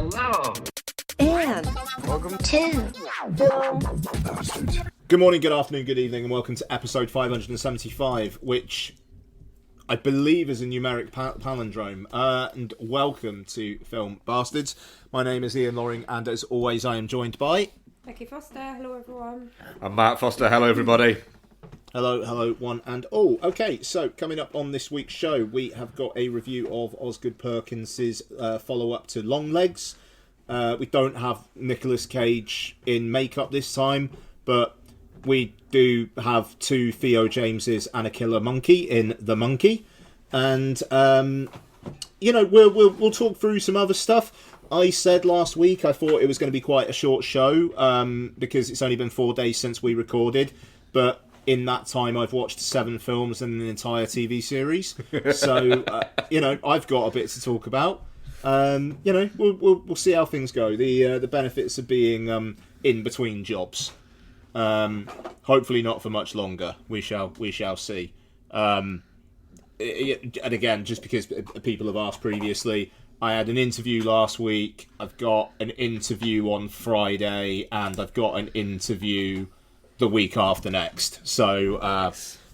Hello. And welcome to Film Bastards. Good morning, good afternoon, good evening, and welcome to episode 575, which I believe is a numeric palindrome. And welcome to Film Bastards. My name is Ian Loring, and as always, I am joined by Becky Foster, hello everyone. I'm Matt Foster, hello everybody. Hello, one and all. Okay, so coming up on this week's show, we have got a review of Osgood Perkins's follow-up to Longlegs. We don't have Nicolas Cage in makeup this time, but we do have two Theo Jameses and a killer monkey in The Monkey. And, we'll talk through some other stuff. I said last week I thought it was going to be quite a short show because it's only been 4 days since we recorded, but in that time I've watched 7 films and an entire TV series, so I've got a bit to talk about. We'll see how things go. The benefits of being in between jobs. Hopefully not for much longer. We shall see. And again, just because people have asked previously, I had an interview last week. I've got an interview on Friday, and I've got an interview the week after next. So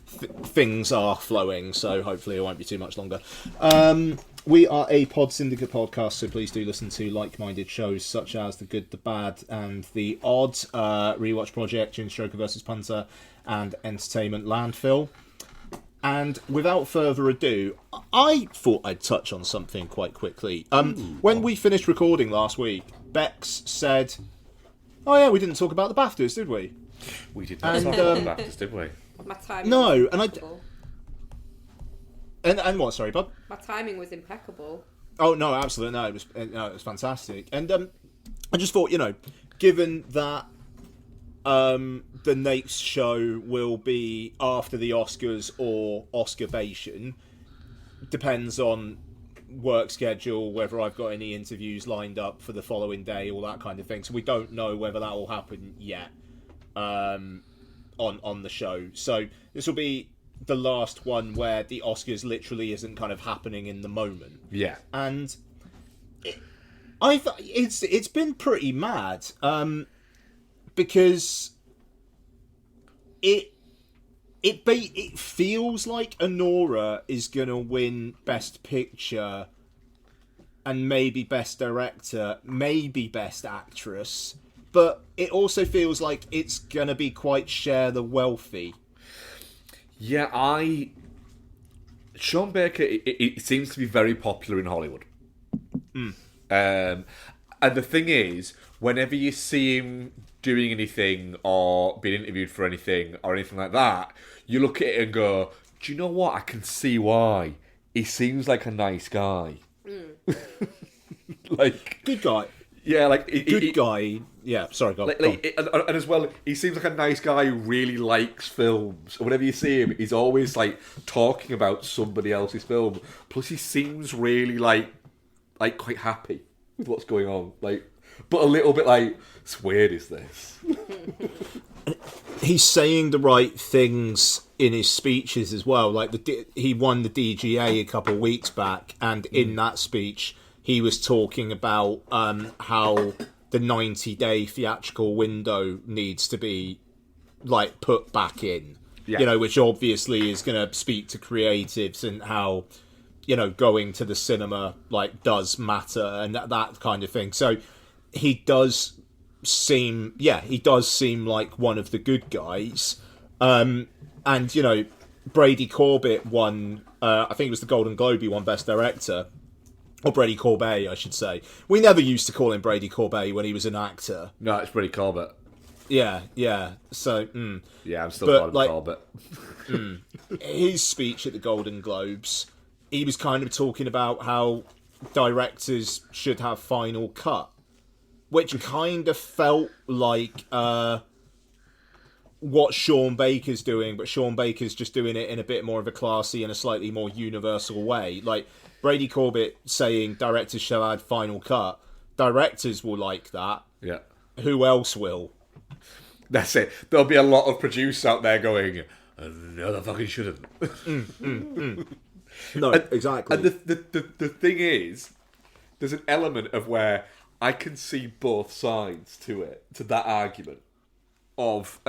things are flowing. So hopefully it won't be too much longer. We are a Pod Syndicate podcast, so please do listen to like-minded shows such as The Good, The Bad, and The Odd, Rewatch Project, June Stroker vs. Punter, and Entertainment Landfill. And without further ado, I thought I'd touch on something quite quickly. When we finished recording last week, Bex said, "Oh yeah, we didn't talk about the BAFTAs, did we?" We did not talk about the BAFTAs, did we? My timing No, was and impeccable. And what? Sorry, bud. My timing was impeccable. Oh no, absolutely no. It was fantastic, and I just thought, given that the next show will be after the Oscars or Oscarvation, depends on work schedule, whether I've got any interviews lined up for the following day, all that kind of thing. So we don't know whether that will happen yet on the show. So this will be the last one where the Oscars literally isn't kind of happening in the moment. Yeah. And it's been pretty mad because it feels like Anora is gonna win Best Picture and maybe Best Director, maybe Best Actress, but it also feels like it's gonna be quite Share the Wealthy. Yeah, Sean Baker, it seems to be very popular in Hollywood. And the thing is, whenever you see him doing anything or being interviewed for anything or anything like that, you look at it and go, do you know what? I can see why. He seems like a nice guy. Like, Good guy. yeah, like... Good guy. Yeah, sorry, go on. And as well, he seems like a nice guy who really likes films. Whenever you see him, he's always like talking about somebody else's film. Plus, he seems really like quite happy with what's going on. Like, but a little bit like, it's weird, is this? He's saying the right things in his speeches as well. Like he won the DGA a couple of weeks back, and in that speech, he was talking about how the 90-day theatrical window needs to be like put back in. Yeah. Which obviously is going to speak to creatives and how going to the cinema like does matter and that kind of thing. So he does seem like one of the good guys. And Brady Corbett won, I think it was the Golden Globe, he won Best Director. Or Brady Corbet, I should say. We never used to call him Brady Corbet when he was an actor. No, it's Brady Corbett. Yeah. So, Yeah, I'm still But, calling him Corbett. his speech at the Golden Globes, he was kind of talking about how directors should have final cut, which kind of felt like what Sean Baker's doing, but Sean Baker's just doing it in a bit more of a classy and a slightly more universal way. Like, Brady Corbett saying directors shall have final cut. Directors will like that. Yeah. Who else will? That's it. There'll be a lot of producers out there going, no, they fucking shouldn't. No, exactly. And the thing is, there's an element of where I can see both sides to that argument of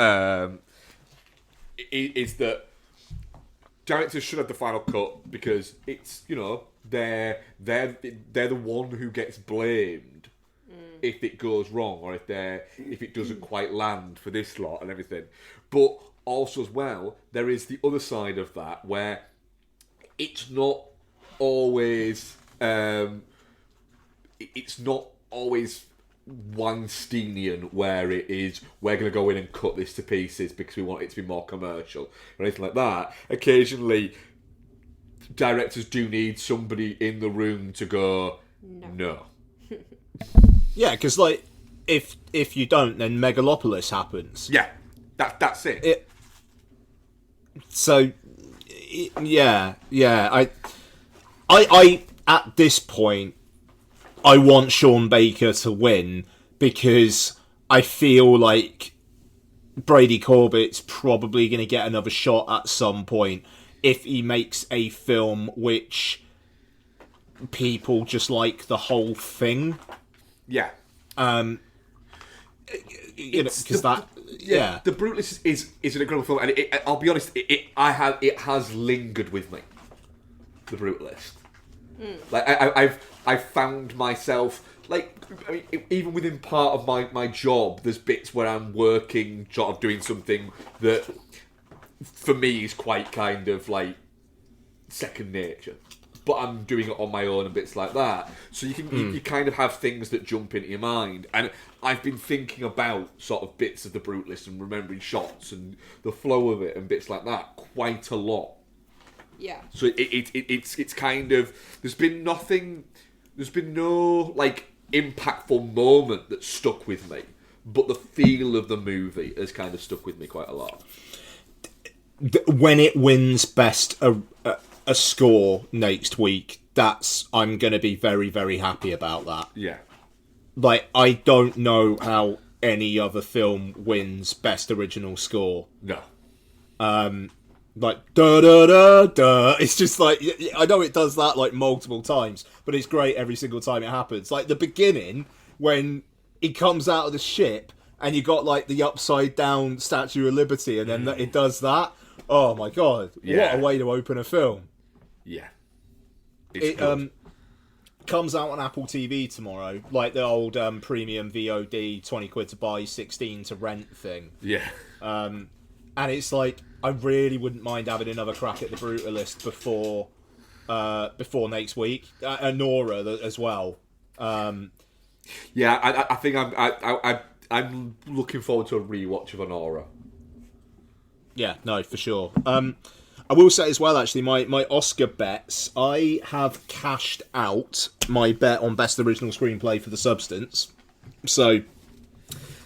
is that directors should have the final cut because it's, you know, they're the one who gets blamed if it goes wrong or if it doesn't quite land for this lot and everything. But also as well, there is the other side of that where it's not always Weinsteinian, where it is we're going to go in and cut this to pieces because we want it to be more commercial or anything like that. Occasionally, directors do need somebody in the room to go, no. Yeah, because like if you don't, then Megalopolis happens. Yeah, that's it. I at this point, I want Sean Baker to win because I feel like Brady Corbett's probably going to get another shot at some point if he makes a film which people just like the whole thing. Yeah. You know, because The Brutalist is an incredible film, and I'll be honest, it has lingered with me. The Brutalist. Like I've found myself, like, I mean, even within part of my job, there's bits where I'm working, sort of doing something that for me is quite kind of like second nature, but I'm doing it on my own and bits like that. So you kind of have things that jump into your mind, and I've been thinking about sort of bits of The Brutalist and remembering shots and the flow of it and bits like that quite a lot. Yeah. So it's kind of, there's been no like impactful moment that stuck with me, but the feel of the movie has kind of stuck with me quite a lot. When it wins best a score next week, I'm going to be very, very happy about that. Yeah. Like, I don't know how any other film wins best original score. No. Like, da da da da. It's just like, I know it does that like multiple times, but it's great every single time it happens. Like the beginning, when he comes out of the ship and you got like the upside down Statue of Liberty, and then it does that. Oh my god! Yeah. What a way to open a film. Yeah. It comes out on Apple TV tomorrow, like the old premium VOD, 20 quid to buy, 16 to rent thing. Yeah. And it's like, I really wouldn't mind having another crack at The Brutalist before next week. And Nora as well. Yeah, I think I'm looking forward to a rewatch of Honora. Yeah, no, for sure. I will say as well, actually, my Oscar bets, I have cashed out my bet on Best Original Screenplay for The Substance. So,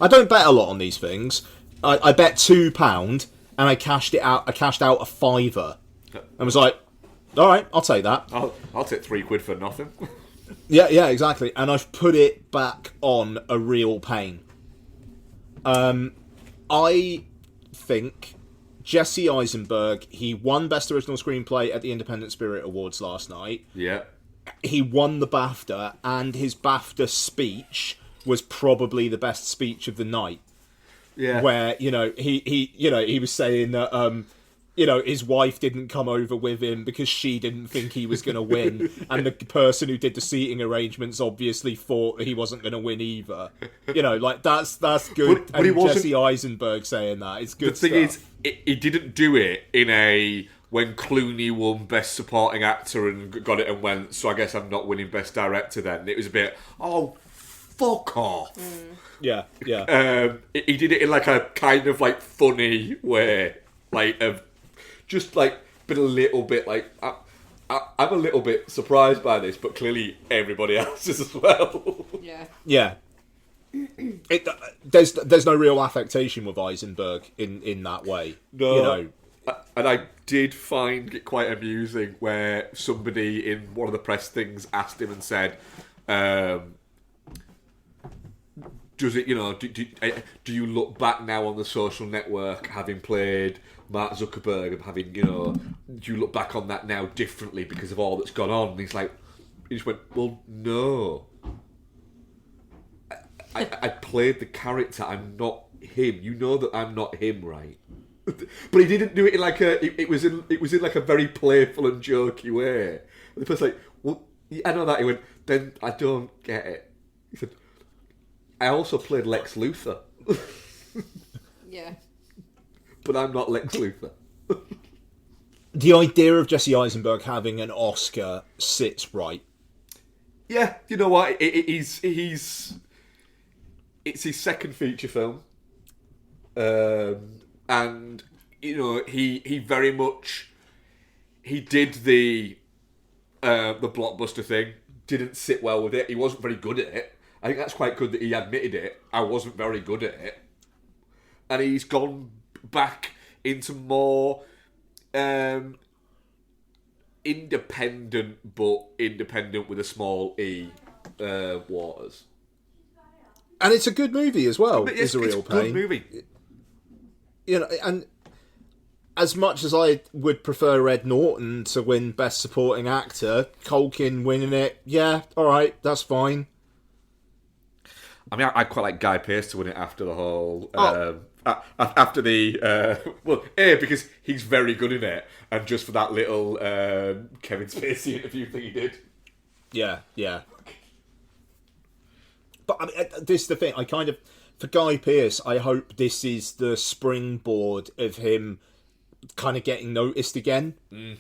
I don't bet a lot on these things. I bet £2 and I cashed it out. I cashed out a £5 and was like, all right, I'll take that. I'll take £3 for nothing. Yeah, exactly. And I've put it back on A Real Pain. I think Jesse Eisenberg, he won Best Original Screenplay at the Independent Spirit Awards last night. Yeah. He won the BAFTA, and his BAFTA speech was probably the best speech of the night. Yeah. Where, he was saying that, his wife didn't come over with him because she didn't think he was going to win. And the person who did the seating arrangements obviously thought he wasn't going to win either. That's good. But he and wasn't... Jesse Eisenberg saying that, it's good The thing stuff. is, he didn't do it in a, when Clooney won Best Supporting Actor and got it and went, so I guess I'm not winning Best Director then. It was a bit, oh, fuck off. Yeah. He did it in like a kind of like funny way, like of just like been a little bit like I'm a little bit surprised by this, but clearly everybody else is as well. Yeah. There's no real affectation with Eisenberg in that way. No. And I did find it quite amusing where somebody in one of the press things asked him and said, does it, do you look back now on the social network having played Mark Zuckerberg and having, do you look back on that now differently because of all that's gone on? And he just went, well, no. I played the character. I'm not him. You know that I'm not him, right? But he didn't do it in like it was in like a very playful and jokey way. And the person's like, well, I know that. He went, then I don't get it. He said, I also played Lex Luthor. Yeah. But I'm not Lex Luthor. The idea of Jesse Eisenberg having an Oscar sits right. Yeah, you know what? It's his second feature film, and you know he very much he did the blockbuster thing. Didn't sit well with it. He wasn't very good at it. I think that's quite good that he admitted it. I wasn't very good at it, and he's gone back into more independent, but independent with a small E, waters. And it's a good movie as well. But It's a real a good pain. movie. You know, and as much as I would prefer Ed Norton to win Best Supporting Actor, Culkin winning it, yeah, all right, that's fine. I mean, I quite like Guy Pearce to win it after the whole. Oh. After the because he's very good in it, and just for that little Kevin Spacey interview thing he did. Yeah. But I mean, this is the thing. I kind of, for Guy Pearce, I hope this is the springboard of him kind of getting noticed again, and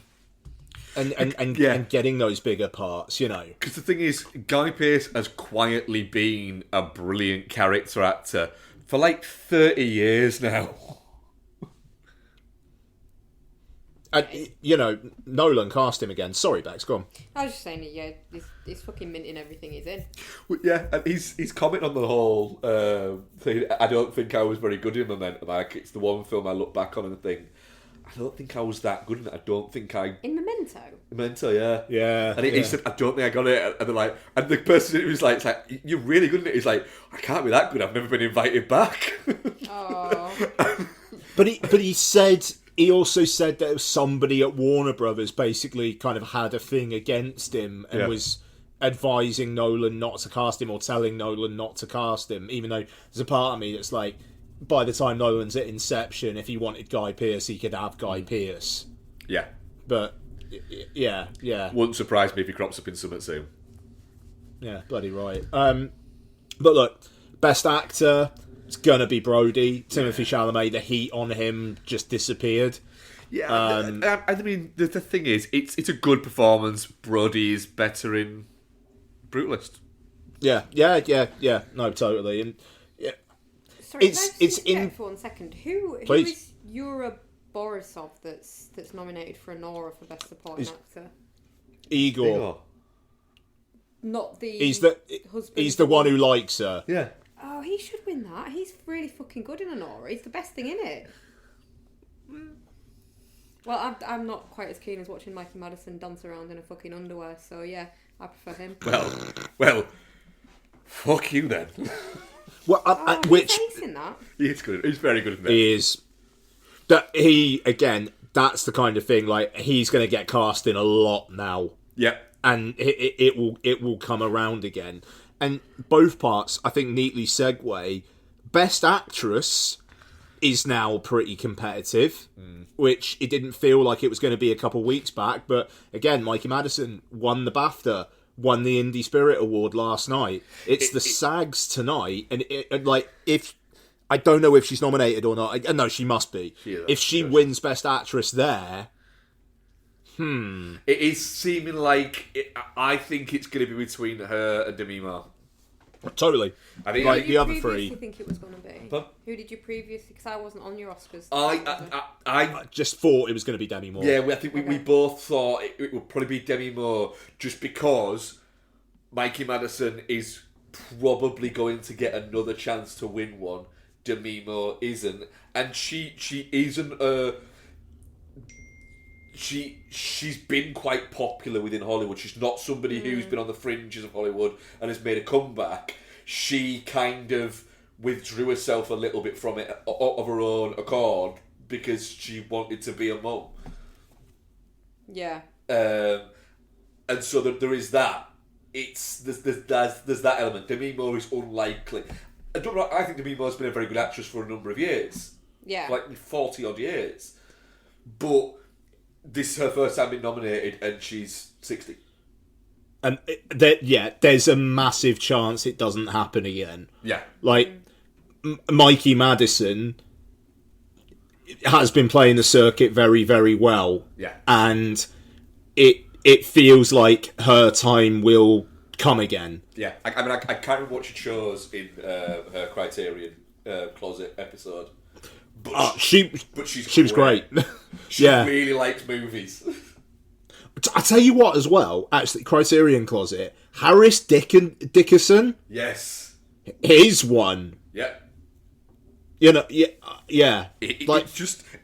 getting those bigger parts. You know, Because the thing is, Guy Pearce has quietly been a brilliant character actor for like 30 years now. and you know, Nolan cast him again. Sorry, Bex, go on. I was just saying that, yeah, he's fucking minting everything he's in. Yeah, and he's commented on the whole thing. I don't think I was very good in Memento. Like, it's the one film I look back on and think, I don't think I was that good in it. I don't think I... In Memento? Memento, yeah. Yeah, And he yeah. said, I don't think I got it. And they're like, and the person who was like, it's like, you're really good in it. He's like, I can't be that good. I've never been invited back. Oh. But he said, he also said that somebody at Warner Brothers basically kind of had a thing against him and Yeah. was advising Nolan not to cast him or telling Nolan not to cast him, even though there's a part of me that's like, by the time Nolan's at Inception, if he wanted Guy Pearce, he could have Guy Pearce. Yeah. But, yeah. Wouldn't surprise me if he crops up in something soon. Yeah, bloody right. But look, Best Actor, it's gonna be Brody. Timothée Chalamet, the heat on him just disappeared. Yeah, I mean, the thing is, it's a good performance. Brody is better in Brutalist. Yeah. No, totally. And Sorry, It's- can I it's just in- check for 1 second. Who Please. is Yura Borisov that's nominated for an Aura for Best Supporting Actor? Igor. Not the He's the husband. one who likes her. Yeah. Oh, he should win that. He's really fucking good in an Aura. He's the best thing in it. Well, I'm not quite as keen as watching Mikey Madison dance around in a fucking underwear, so yeah, I prefer him. Well, fuck you then. Well, which He's in that. He's good. He's very good in that. is that he again? That's the kind of thing. Like he's going to get cast in a lot now, Yeah. and it will come around again. And both parts, I think, neatly segue. Best Actress is now pretty competitive, which it didn't feel like it was going to be a couple weeks back. But again, Mikey Madison won the BAFTA, won the Indie Spirit Award last night. It's the SAGs tonight, and if I don't know if she's nominated or not. No, she must be. If she wins Best Actress there, It is seeming like I think it's going to be between her and Demi Moore. totally. I think Like Who did the you other previously three. think it was going to be? Huh? Who did you previously? Because I wasn't on your Oscars. I Just thought it was going to be Demi Moore. yeah, I think we both thought it would probably be Demi Moore just because Mikey Madison is probably going to get another chance to win one. Demi Moore isn't, and she isn't a. She's been quite popular within Hollywood. She's not somebody who's been on the fringes of Hollywood and has made a comeback. She kind of withdrew herself a little bit from it of her own accord because she wanted to be a mum. Yeah. And so there is that. there's that element. Demi Moore is unlikely. I don't know. I think Demi Moore's been a very good actress for a number of years, Yeah. like 40 odd years. But this is her first time being nominated, and she's 60. And there's a massive chance it doesn't happen again. Yeah, Like, Mikey Madison has been playing the circuit very, very well. yeah. And it feels like her time will come again. Yeah, I mean, I can't remember what she chose in her Criterion Closet episode. But She was great. She Yeah. really likes movies. I tell you what, as well, actually, Criterion Closet, Harris Dickerson, Yes. his one. Yeah. You know, yeah. Like,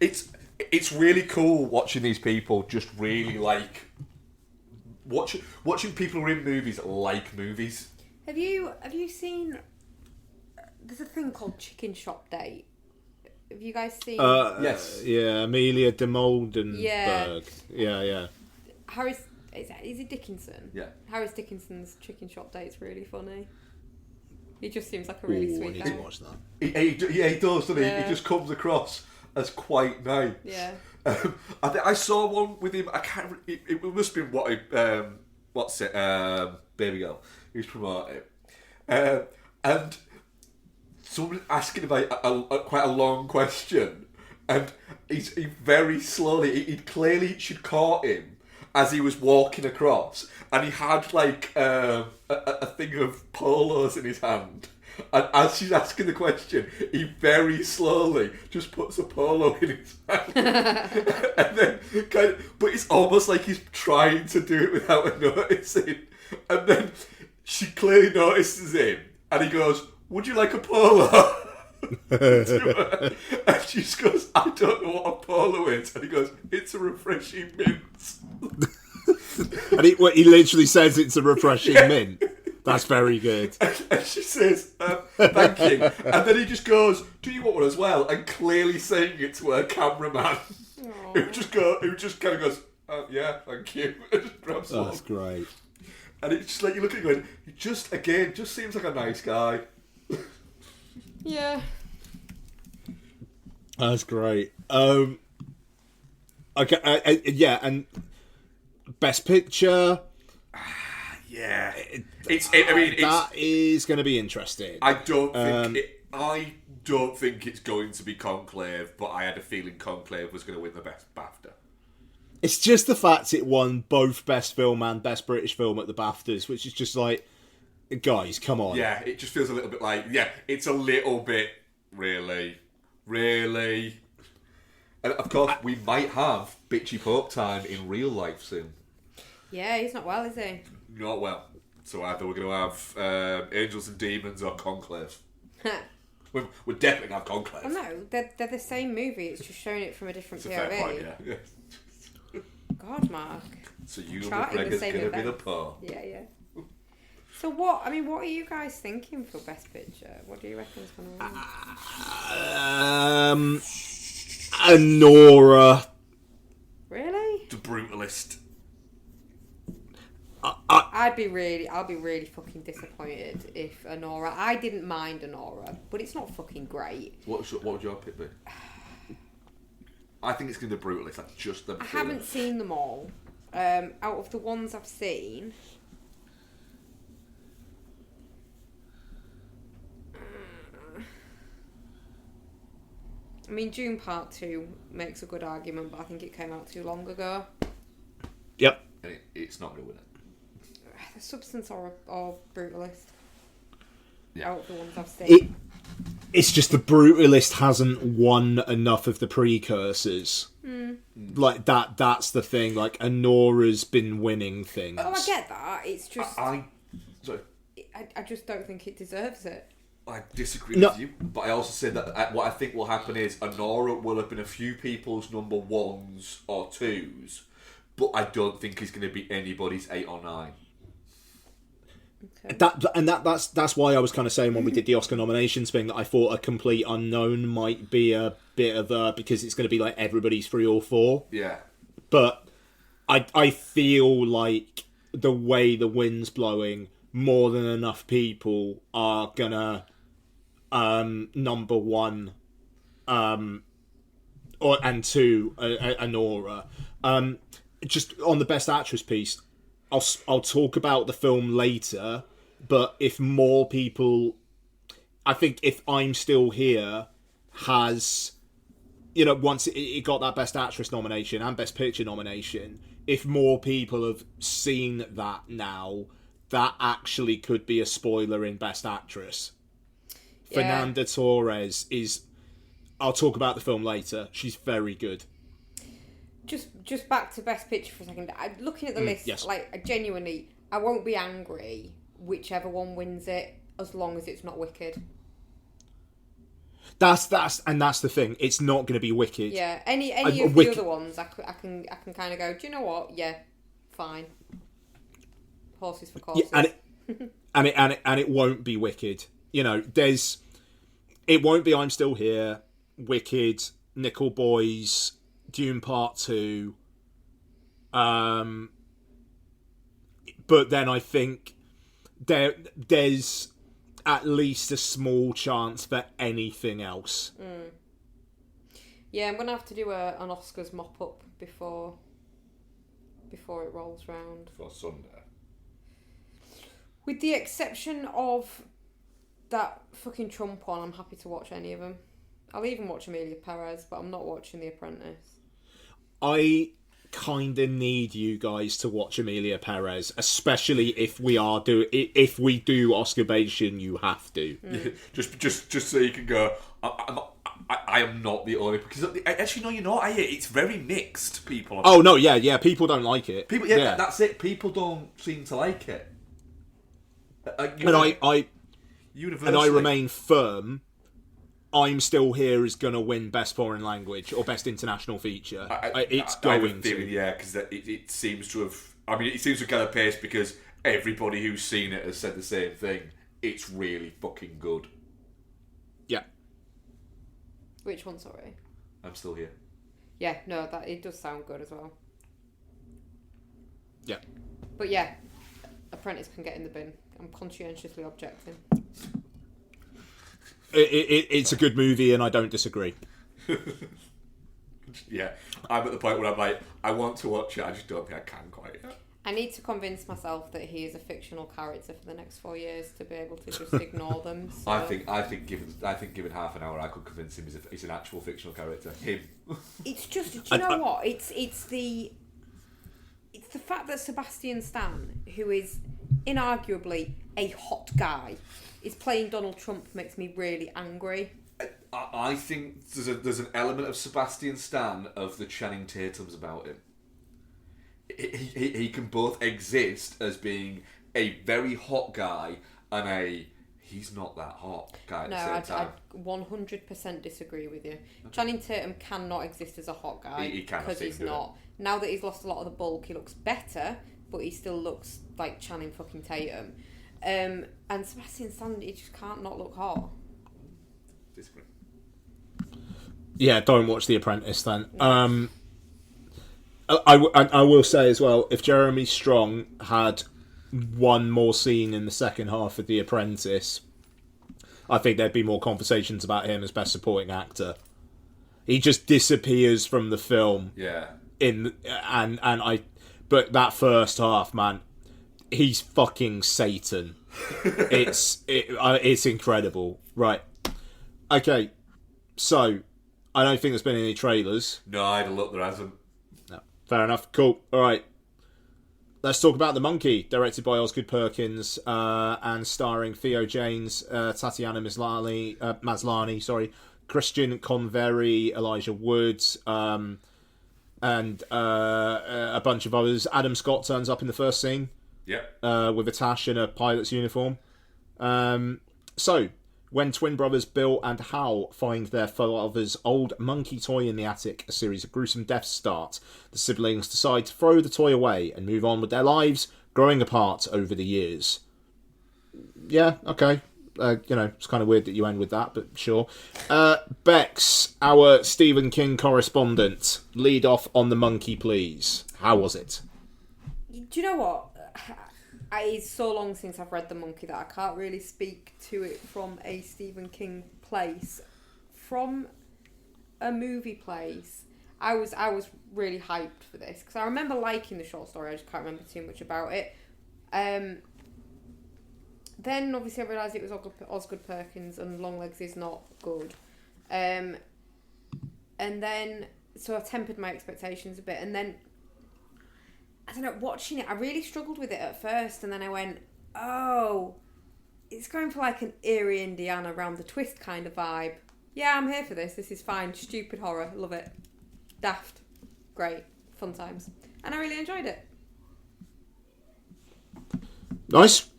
It's really cool watching these people just really like watching people who are in movies like movies. Have you seen? There's a thing called Chicken Shop Date. Have you guys seen? Yes. Yeah, Amelia de Moldenberg. Yeah. Yeah. Harris, is it Dickinson? Yeah. Harris Dickinson's Chicken Shop Date's really funny. He just seems like a really Ooh, I sweet need guy. to watch that. He does, doesn't he? Yeah. He just comes across as quite nice. Yeah. I saw one with him. I can't. It must have been Baby Girl. He was promoting, and someone asking about quite a long question, and he very slowly. He clearly she'd caught him as he was walking across, and he had like a thing of polos in his hand. And as she's asking the question, he very slowly just puts a polo in his hand. And then but it's almost like he's trying to do it without her noticing. And then she clearly notices him, and he goes, "Would you like a polo?" to her. And she just goes, "I don't know what a polo is." And he goes, "It's a refreshing mint." And he literally says it's a refreshing mint. That's very good. And she says, "Thank you." And then he just goes, "Do you want one as well?" And clearly saying it to her cameraman, who just kind of goes, "Yeah, thank you." And just grabs one. That's great. And it's just like you look at him going, he just seems like a nice guy. Yeah. That's great. Okay, yeah, and Best Picture. Yeah, That is going to be interesting. I don't think it's going to be Conclave, but I had a feeling Conclave was going to win the best BAFTA. It's just the fact it won both Best Film and Best British Film at the BAFTAs, which is just like, guys, come on. Yeah, it just feels a little bit like, it's a little bit, really. And of course, we might have Bitchy Pope time in real life soon. Yeah, he's not well, is he? Not well. So either we're going to have Angels and Demons or Conclave. We're definitely going to have Conclave. Oh no, they're the same movie. It's just showing it from a different It's a POV. fair point, yeah. God, Mark. So you Charting the McGregor's same going to be the event. Poe. Yeah. So what? I mean, what are you guys thinking for Best Picture? What do you reckon's going to win? Anora. Really? The Brutalist. I'll be really fucking disappointed if Anora. I didn't mind Anora, but it's not fucking great. What would your pick be? I think it's going to be The Brutalist. That's just the. I haven't seen them all. Out of the ones I've seen, I mean, Dune Part 2 makes a good argument, but I think it came out too long ago. Yep. And it's not going to win it. The Substance or Brutalist. Yeah. Out of the ones I've seen. It's just the Brutalist hasn't won enough of the precursors. Like that's the thing. Like, Anora's been winning things. Oh, I get that. It's just... Sorry. I just don't think it deserves it. I disagree No. with you, but I also said that what I think will happen is Anora will have been a few people's number 1s or 2s, but I don't think he's going to be anybody's 8 or 9. Okay. That's why I was kind of saying when we did the Oscar nominations thing that I thought a complete unknown might be a bit of a, because it's going to be like everybody's 3 or 4. Yeah. But I feel like the way the wind's blowing, more than enough people are gonna number one and two Anora. Just on the Best Actress piece, I'll talk about the film later, but if more people, I think if I'm Still Here has, once it got that Best Actress nomination and Best Picture nomination, if more people have seen that now, that actually could be a spoiler in Best Actress. Yeah. Fernanda Torres is, I'll talk about the film later, she's very good. Just back to Best Picture for a second. Looking at the list, yes. Genuinely, I won't be angry whichever one wins it, as long as it's not Wicked. That's the thing. It's not going to be Wicked. Yeah, any of the other ones, I can kind of go, do you know what? Yeah, fine. Horses for courses. Yeah, and it won't be Wicked. It won't be I'm Still Here, Wicked, Nickel Boys, Dune Part 2. But then I think there's at least a small chance for anything else. Yeah, I'm going to have to do an Oscars mop-up before it rolls round. For Sunday. With the exception of that fucking Trump one, I'm happy to watch any of them. I'll even watch Amelia Perez, but I'm not watching The Apprentice. I kind of need you guys to watch Amelia Perez, especially if we do Oscar-bation. You have to. Just so you can go. I am not the only, because actually no, you're not. It's very mixed. People. Oh no, yeah. People don't like it. People, yeah, that's it. People don't seem to like it. And I remain firm. I'm Still Here is going to win Best Foreign Language or Best International Feature. It's going to. Yeah, because it seems to have. I mean, it seems to have gathered pace because everybody who's seen it has said the same thing. It's really fucking good. Yeah. Which one? Sorry. I'm Still Here. Yeah, no, that it does sound good as well. Yeah. But yeah, Apprentice can get in the bin. I'm conscientiously objecting. It's a good movie, and I don't disagree. Yeah, I'm at the point where I'm like, I want to watch it, I just don't think I can quite yet. I need to convince myself that he is a fictional character for the next 4 years to be able to just ignore them. So. I think given half an hour, I could convince him he's an actual fictional character. Him. It's just, do you know what? It's the fact that Sebastian Stan, who is inarguably a hot guy, is playing Donald Trump makes me really angry. I think there's an element of Sebastian Stan of the Channing Tatums about him. He can both exist as being a very hot guy and he's not that hot guy at the same time. I 100% disagree with you. Okay. Channing Tatum cannot exist as a hot guy because he's not. Now that he's lost a lot of the bulk, he looks better, but he still looks like Channing fucking Tatum. And Sebastian Stan, he just can't not look hot. Disagree. Yeah, don't watch The Apprentice then. Yeah. I will say as well, if Jeremy Strong had one more scene in the second half of The Apprentice, I think there'd be more conversations about him as Best Supporting Actor. He just disappears from the film. Yeah. But that first half, man, he's fucking Satan. It's incredible. Right. Okay. So, I don't think there's been any trailers. No, I had a look, there hasn't. No. Fair enough. Cool. All right. Let's talk about The Monkey, directed by Osgood Perkins and starring Theo Janes, Tatiana Maslany, Christian Convery, Elijah Woods, and a bunch of others. Adam Scott turns up in the first scene. Yeah. With a tash and a pilot's uniform. So, when twin brothers Bill and Hal find their father's old monkey toy in the attic, a series of gruesome deaths start. The siblings decide to throw the toy away and move on with their lives, growing apart over the years. Yeah, okay. It's kind of weird that you end with that, but sure. Bex, our Stephen King correspondent, lead off on The Monkey, please. How was it? Do you know what? It's so long since I've read The Monkey that I can't really speak to it from a Stephen King place. From a movie place, I was really hyped for this because I remember liking the short story. I just can't remember too much about it. Then obviously I realised it was Osgood Perkins and Longlegs is not good. And then so I tempered my expectations a bit, and then I don't know, watching it, I really struggled with it at first, and then I went, oh, it's going for like an Eerie, Indiana round the twist kind of vibe. Yeah, I'm here for this. This is fine. Stupid horror. Love it. Daft. Great. Fun times. And I really enjoyed it. Nice.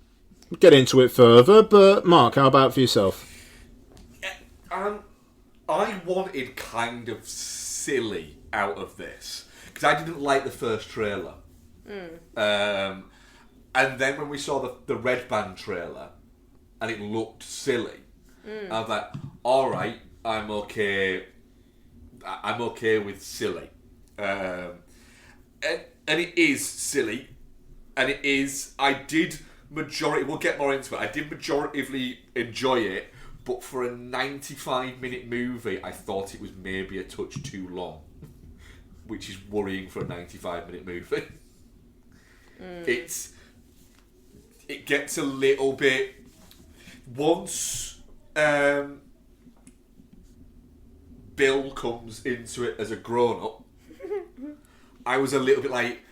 Get into it further, but Mark, how about for yourself? I wanted kind of silly out of this because I didn't like the first trailer. And then when we saw the Red Band trailer and it looked silly, I was like, all right, I'm okay with silly. And it is silly, and it is, we'll get more into it, I did majoritively enjoy it, but for a 95-minute movie, I thought it was maybe a touch too long, which is worrying for a 95-minute movie. It gets a little bit... Once Bill comes into it as a grown-up, I was a little bit like,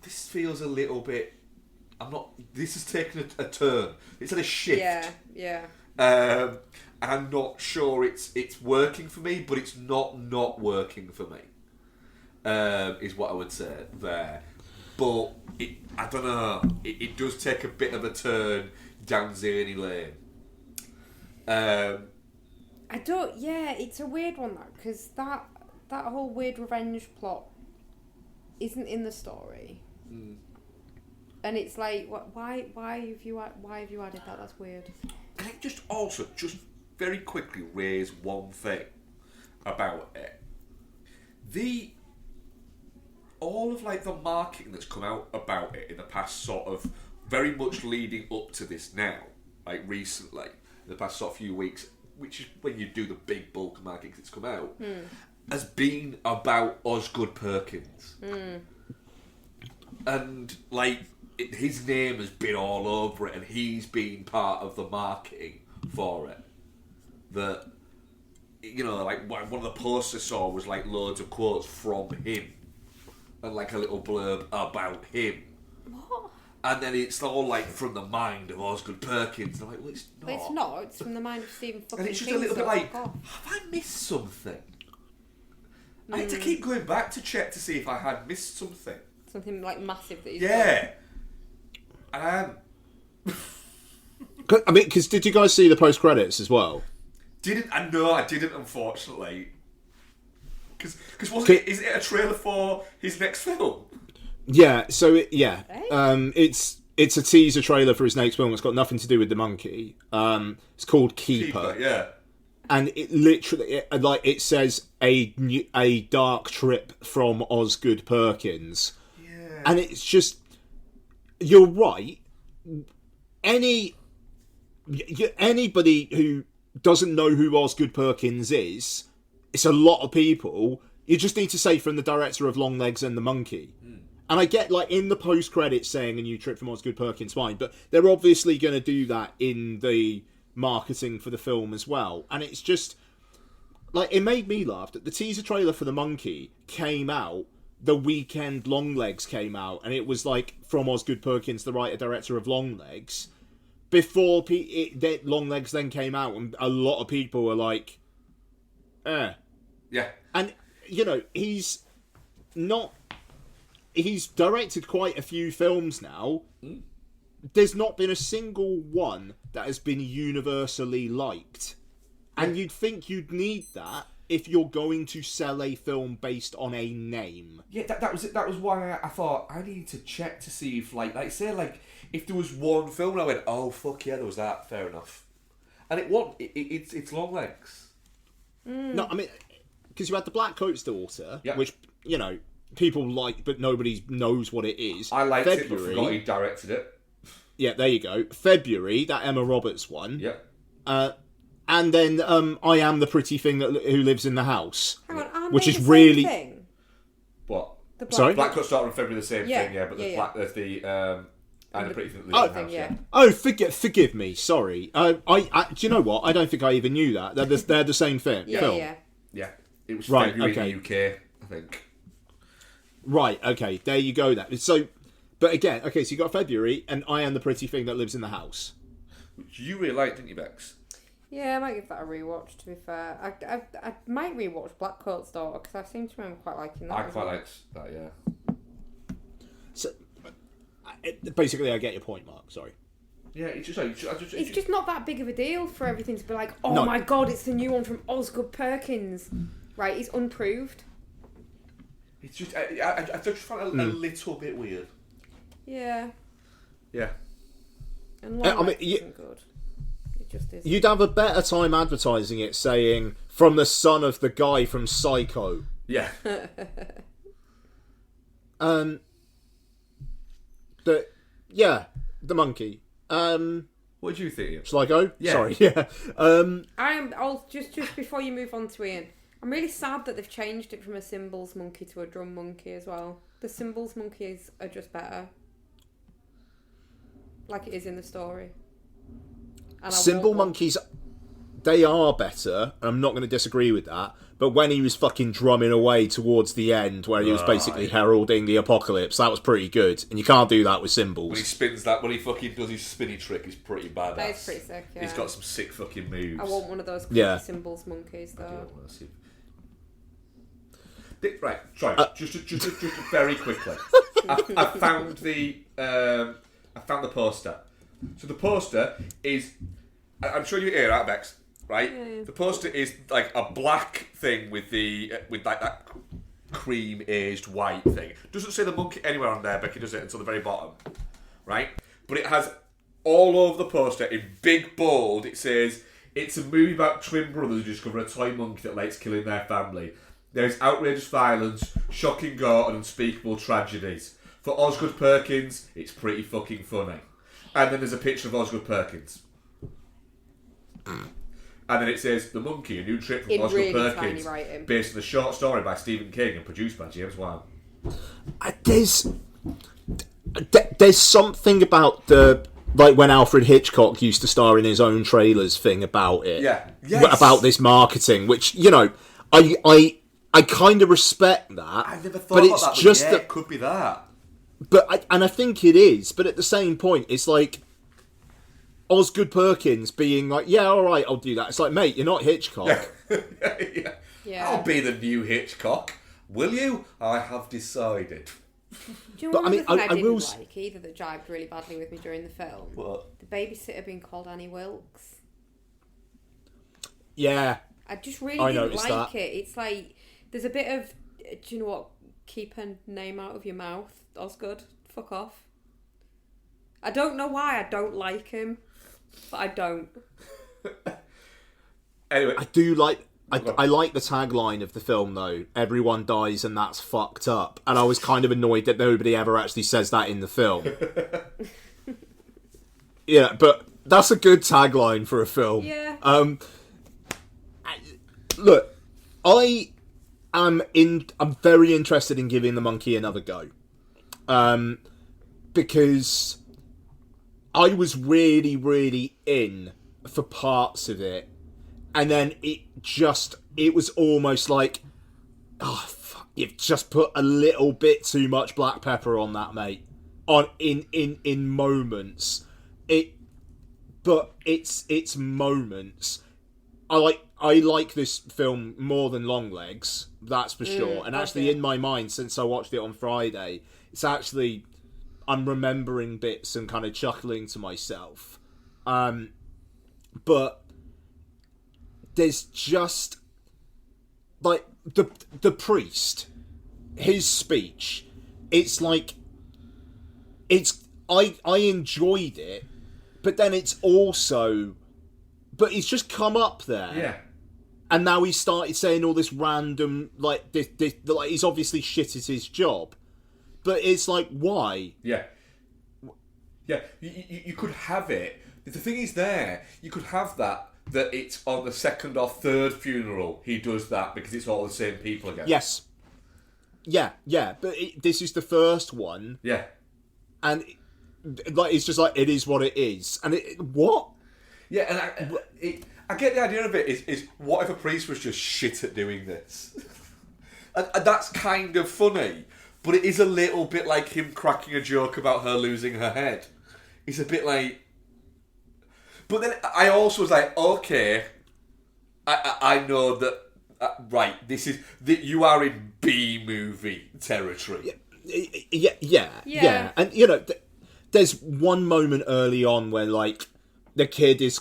this feels a little bit... This has taken a turn. It's had a shift. Yeah. And I'm not sure it's working for me, but it's not working for me. Is what I would say there. But I don't know. It does take a bit of a turn down zany lane. It's a weird one though, because that whole weird revenge plot isn't in the story. And it's like, why have you added that? That's weird. Can I just very quickly raise one thing about it? All of like the marketing that's come out about it in the past sort of very much leading up to this now, like recently, in the past sort of few weeks, which is when you do the big bulk of marketing that's come out, has been about Osgood Perkins. And like his name has been all over it, and he's been part of the marketing for it. That, you know, like one of the posts I saw was like loads of quotes from him and like a little blurb about him. What? And then it's all like from the mind of Osgood Perkins. And I'm like, well, it's not. But it's not. It's from the mind of Stephen fucking King. And it's just a little bit like, have I missed something? I had to keep going back to check to see if I had missed something. Something like massive that he's done. I mean, because did you guys see the post credits as well? No, I didn't, unfortunately. Because is it a trailer for his next film? Yeah. So it's a teaser trailer for his next film. It's got nothing to do with the monkey. It's called Keeper. Yeah. And it literally, it says a dark trip from Osgood Perkins. Yeah. And it's just, you're right. Anybody who doesn't know who Osgood Perkins is, it's a lot of people. You just need to say from the director of Longlegs and the Monkey. And I get, like, in the post-credits saying a new trip from Osgood Perkins, fine, but they're obviously going to do that in the marketing for the film as well. And it's just, like, it made me laugh that the teaser trailer for the Monkey came out the weekend Longlegs came out, and it was, like, from Osgood Perkins, the writer-director of Longlegs, before Longlegs then came out, and a lot of people were like, Yeah. And, you know, he's directed quite a few films now. There's not been a single one that has been universally liked. And you'd think you'd need that if you're going to sell a film based on a name. Yeah, that was why I thought I need to check to see if, if there was one film and I went, oh, fuck yeah, there was that, fair enough. And it's Longlegs. No, I mean, because you had The Black Coat's Daughter, which, you know, people like, but nobody knows what it is. I liked it, but forgot he directed it. Yeah, there you go. February, that Emma Roberts one. Yeah. And then I Am the Pretty Thing who lives in the house, Hang on, which is the really same thing? What? Sorry? Black Cut Starter in February, the same thing, yeah. But there's the and the Pretty Thing that lives in the house. Yeah. Oh, forgive me. Sorry. I do you know what? I don't think I even knew that. They're the same film. Yeah. It was February in the UK, I think. Right. Okay. There you go. Then. So, but again, okay. So you got February, and I Am the Pretty Thing that lives in the house, which you really liked, didn't you, Bex? Yeah, I might give that a rewatch. To be fair, I might rewatch Black Coat's Daughter because I seem to remember quite liking that. I quite liked that, yeah. So, basically, I get your point, Mark. Sorry. Yeah, it's just not that big of a deal for everything to be like, oh my god, it's the new one from Osgood Perkins. Right, he's unproved. It's just I just found it a little bit weird. Yeah. Yeah. And isn't good. Just is. You'd have a better time advertising it saying from the son of the guy from Psycho. Yeah. The monkey. What do you think? Shall I go? Yeah. Sorry. Yeah. I'll just before you move on to Ian, I'm really sad that they've changed it from a cymbals monkey to a drum monkey as well. The cymbals monkeys are just better, like it is in the story. Cymbal monkeys, they are better. I'm not going to disagree with that. But when he was fucking drumming away towards the end, where he was basically heralding the apocalypse, that was pretty good. And you can't do that with cymbals. When he spins when he fucking does his spinny trick, it's pretty badass. That is pretty sick, yeah. He's got some sick fucking moves. I want one of those cymbals monkeys, though. Right, sorry, just very quickly. I found the poster. So the poster is, I'm sure you hear that, Bex, right? Yeah. The poster is like a black thing with like that cream aged white thing. Doesn't say the monkey anywhere on there, Becky, does it, until the very bottom, right? But it has all over the poster in big bold. It says it's a movie about twin brothers who discover a toy monkey that likes killing their family. There is outrageous violence, shocking gore, and unspeakable tragedies. For Osgood Perkins, it's pretty fucking funny. And then there's a picture of Osgood Perkins. And then it says, The Monkey, a new trip from Osgood really Perkins, tiny writing. based on a short story by Stephen King and produced by James Wan. There's something about like when Alfred Hitchcock used to star in his own trailers thing about it. Yeah. Yes. About this marketing, which, I kind of respect that. I never thought about that, but it could be that. But I think it is. But at the same point, it's like Osgood Perkins being like, "Yeah, all right, I'll do that." It's like, mate, you're not Hitchcock. Yeah. I'll be the new Hitchcock. Will you? I have decided. Do you know but, thing I didn't like either that jibed really badly with me during the film? What? The babysitter being called Annie Wilkes. Yeah. I just really didn't like it. It's like there's a bit of, do you know what? Keep a name out of your mouth, Osgood. Fuck off. I don't know why I don't like him, but I don't. Anyway, I do like. I like the tagline of the film though. Everyone dies and that's fucked up. And I was kind of annoyed that nobody ever actually says that in the film. Yeah, but that's a good tagline for a film. Yeah. Look, I'm very interested in giving The Monkey another go. Because I was really, really in for parts of it. And then it was almost like, oh, fuck, you've just put a little bit too much black pepper on that, mate. In moments. But it's moments. I like this film more than Longlegs, that's for sure. And actually, in my mind, since I watched it on Friday, it's actually, I'm remembering bits and kind of chuckling to myself. But there's just like the priest, his speech. It's like I enjoyed it, but then it's also, but it's just come up there. Yeah. And now he started saying all this random, like, this, like he's obviously shit at his job. But it's like, why? Yeah. Yeah, you could have it. The thing is you could have that it's on the second or third funeral he does that because it's all the same people again. Yes. Yeah, but this is the first one. Yeah. And, like, it's just like, it is what it is. And what? Yeah, and I get the idea of it is what if a priest was just shit at doing this? and that's kind of funny, but it is a little bit like him cracking a joke about her losing her head. It's a bit like... But then I also was like, okay, I know that, right, this is... that you are in B-movie territory. Yeah. And, you know, there's one moment early on where, like, the kid's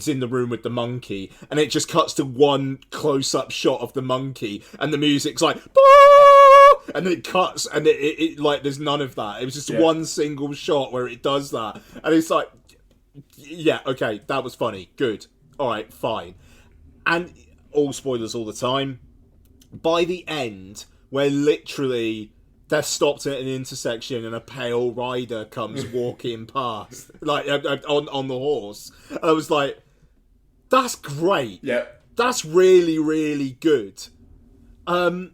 in the room with the monkey, and it just cuts to one close-up shot of the monkey, and the music's like, "Bah!" And then it cuts, and it like, there's none of that. It was just one single shot where it does that, and it's like, yeah, okay, that was funny, good, alright, fine. And, all spoilers all the time, by the end, where literally... they're stopped at an intersection and a pale rider comes walking past, like, on the horse. And I was like, that's great. Yeah. That's really, really good. And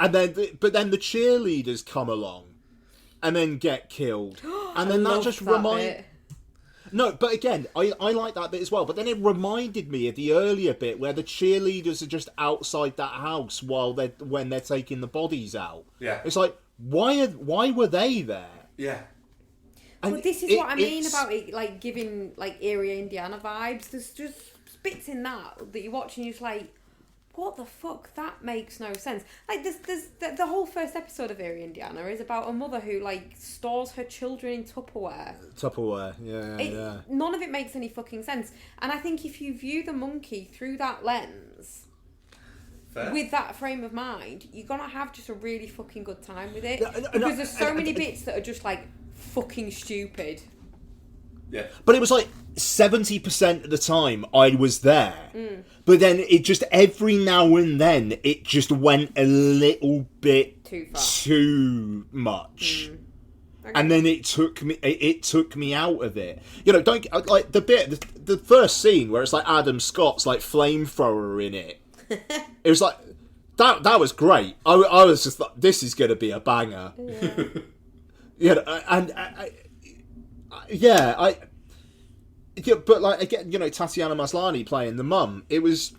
then, but then the cheerleaders come along and then get killed. And then that just reminds... No, but again, I like that bit as well. But then it reminded me of the earlier bit where the cheerleaders are just outside that house when they're taking the bodies out. Yeah, it's like, why were they there? Yeah, and but this is what I mean about it, like giving like Area Indiana vibes. There's just bits in that you watch and you're just like, what the fuck? That makes no sense. Like, there's the whole first episode of Area Indiana is about a mother who, like, stores her children in Tupperware. Yeah. None of it makes any fucking sense. And I think if you view the monkey through that lens, with that frame of mind, you're gonna have just a really fucking good time with it. Because there's so many bits that are just, like, fucking stupid. Yeah. But it was like 70% of the time I was there. But then it just, every now and then, it just went a little bit too much. Okay. And then it took me out of it. You know, like the first scene where it's like Adam Scott's like flamethrower in it. It was like, that was great. I was just like, this is going to be a banger. Yeah. You know, and yeah, but like, again, you know, Tatiana Maslany playing the mum, it was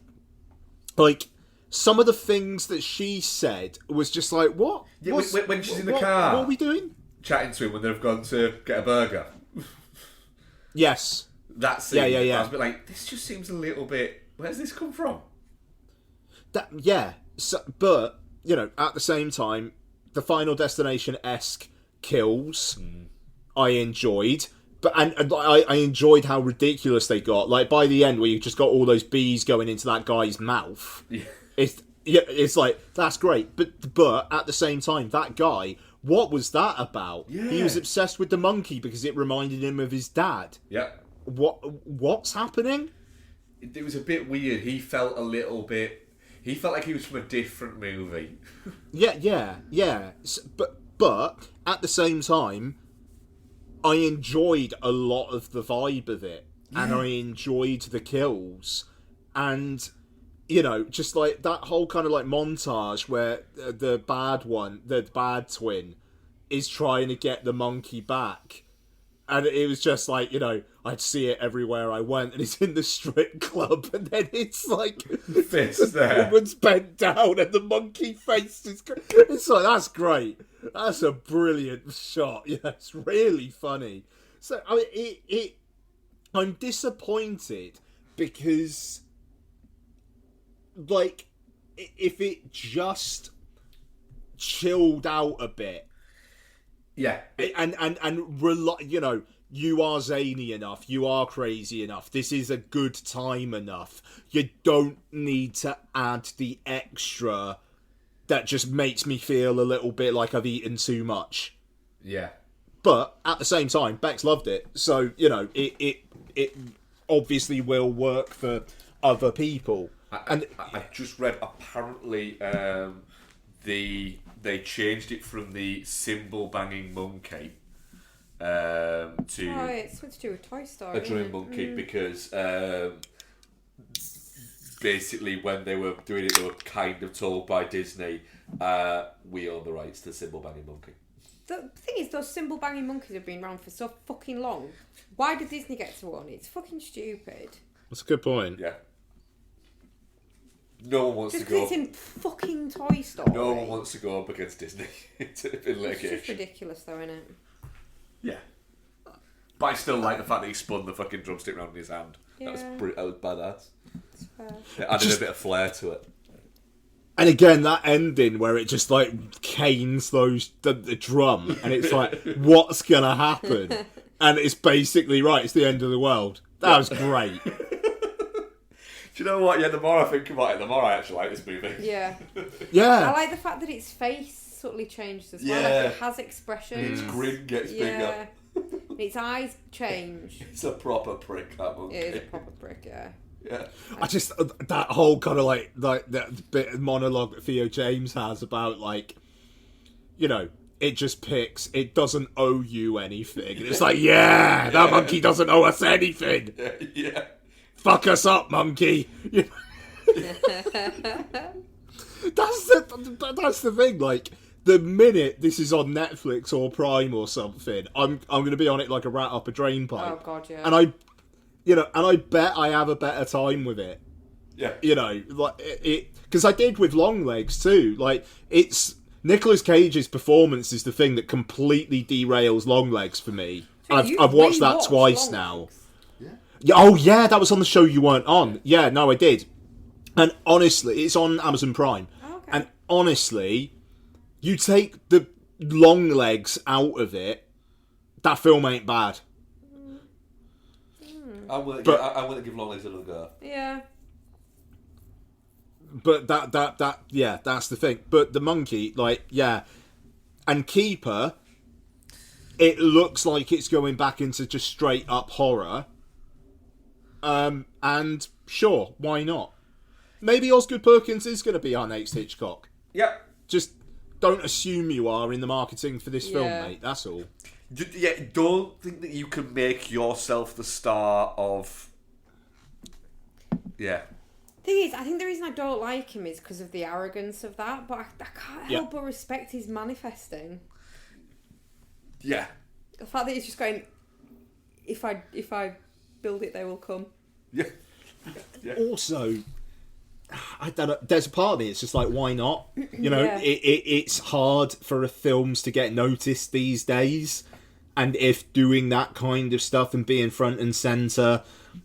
like some of the things that she said was just like, what? Yeah, when she's in the car, what are we doing? Chatting to him when they've gone to get a burger. Yes, that scene. Yeah. I was a bit like, this just seems a little bit. Where's this come from? But you know, at the same time, the Final Destination-esque kills I enjoyed. But and I enjoyed how ridiculous they got. Like, by the end, where you just got all those bees going into that guy's mouth. Yeah. It's like, that's great. But at the same time, that guy, what was that about? Yeah. He was obsessed with the monkey because it reminded him of his dad. Yeah. What's happening? It was a bit weird. He felt like he was from a different movie. Yeah. But at the same time, I enjoyed a lot of the vibe of it, and I enjoyed the kills, and you know, just like that whole kind of like montage where the bad twin, is trying to get the monkey back, and it was just like, you know, I'd see it everywhere I went, and it's in the strip club, and then it's like fist there, woman's bent down, and the monkey face is. It's like, that's great. That's a brilliant shot. Yeah, it's really funny. So I mean, I'm disappointed because, like, if it just chilled out a bit, yeah, and you know, you are zany enough, you are crazy enough, this is a good time enough. You don't need to add the extra that just makes me feel a little bit like I've eaten too much. Yeah. But at the same time, Bex loved it, so you know, it obviously will work for other people. I just read apparently they changed it from the cymbal banging monkey to it's to do with Toy Story. a drumming monkey because basically when they were doing it, they were kind of told by Disney, we own the rights to the cymbal banging monkey. The thing is, those cymbal banging monkeys have been around for so fucking long. Why did Disney get to own it? It's fucking stupid. That's a good point. Yeah. No one wants Just to go. because it's in fucking Toy Story. No one wants to go up against Disney in It's just litigation. ridiculous, though, isn't it? Yeah. But I still like the fact that he spun the fucking drumstick around in his hand. Yeah. That was badass. It's fair. It added a bit of flair to it. And again, that ending where it just like canes the drum, and it's like, what's gonna happen? And it's basically right. It's the end of the world. That was great. Do you know what? Yeah, the more I think about it, the more I actually like this movie. Yeah. Yeah. I like the fact that its face subtly changed as well. Yeah. Like it has expressions. Its grin gets Yeah. bigger. Its eyes change. It's a proper prick, that monkey. It is a proper prick, yeah. Yeah. I just that whole kind of like that bit of monologue that Theo James has about like, you know, it just picks. It doesn't owe you anything. And it's like, yeah, that monkey doesn't owe us anything. Yeah. Fuck us up, monkey. That's the thing. Like, the minute this is on Netflix or Prime or something, I'm going to be on it like a rat up a drain pipe. Oh god, yeah. And I bet I have a better time with it. Yeah. You know, like it because I did with Longlegs too. Like, it's Nicolas Cage's performance is the thing that completely derails Longlegs for me. So I've watched that twice now. Yeah. Oh yeah, that was on the show you weren't on. Yeah, no, I did. And honestly, it's on Amazon Prime. Oh, okay. And honestly, you take the Longlegs out of it, that film ain't bad. I'm willing to give Longlegs another go. Yeah. But that yeah, that's the thing. But the monkey, like, yeah, and Keeper, it looks like it's going back into just straight up horror. And sure, why not? Maybe Osgood Perkins is going to be our next Hitchcock. Yeah. Just don't assume you are in the marketing for this film, Yeah. mate. That's all. Yeah, don't think that you can make yourself the star of... Yeah. Thing is, I think the reason I don't like him is because of the arrogance of that, but I can't help Yeah. but respect his manifesting. Yeah. The fact that he's just going, if I build it, they will come. Yeah. Also, I don't know. There's a part of me. It's just like, why not? You know, Yeah. it's hard for films to get noticed these days, and if doing that kind of stuff and being front and center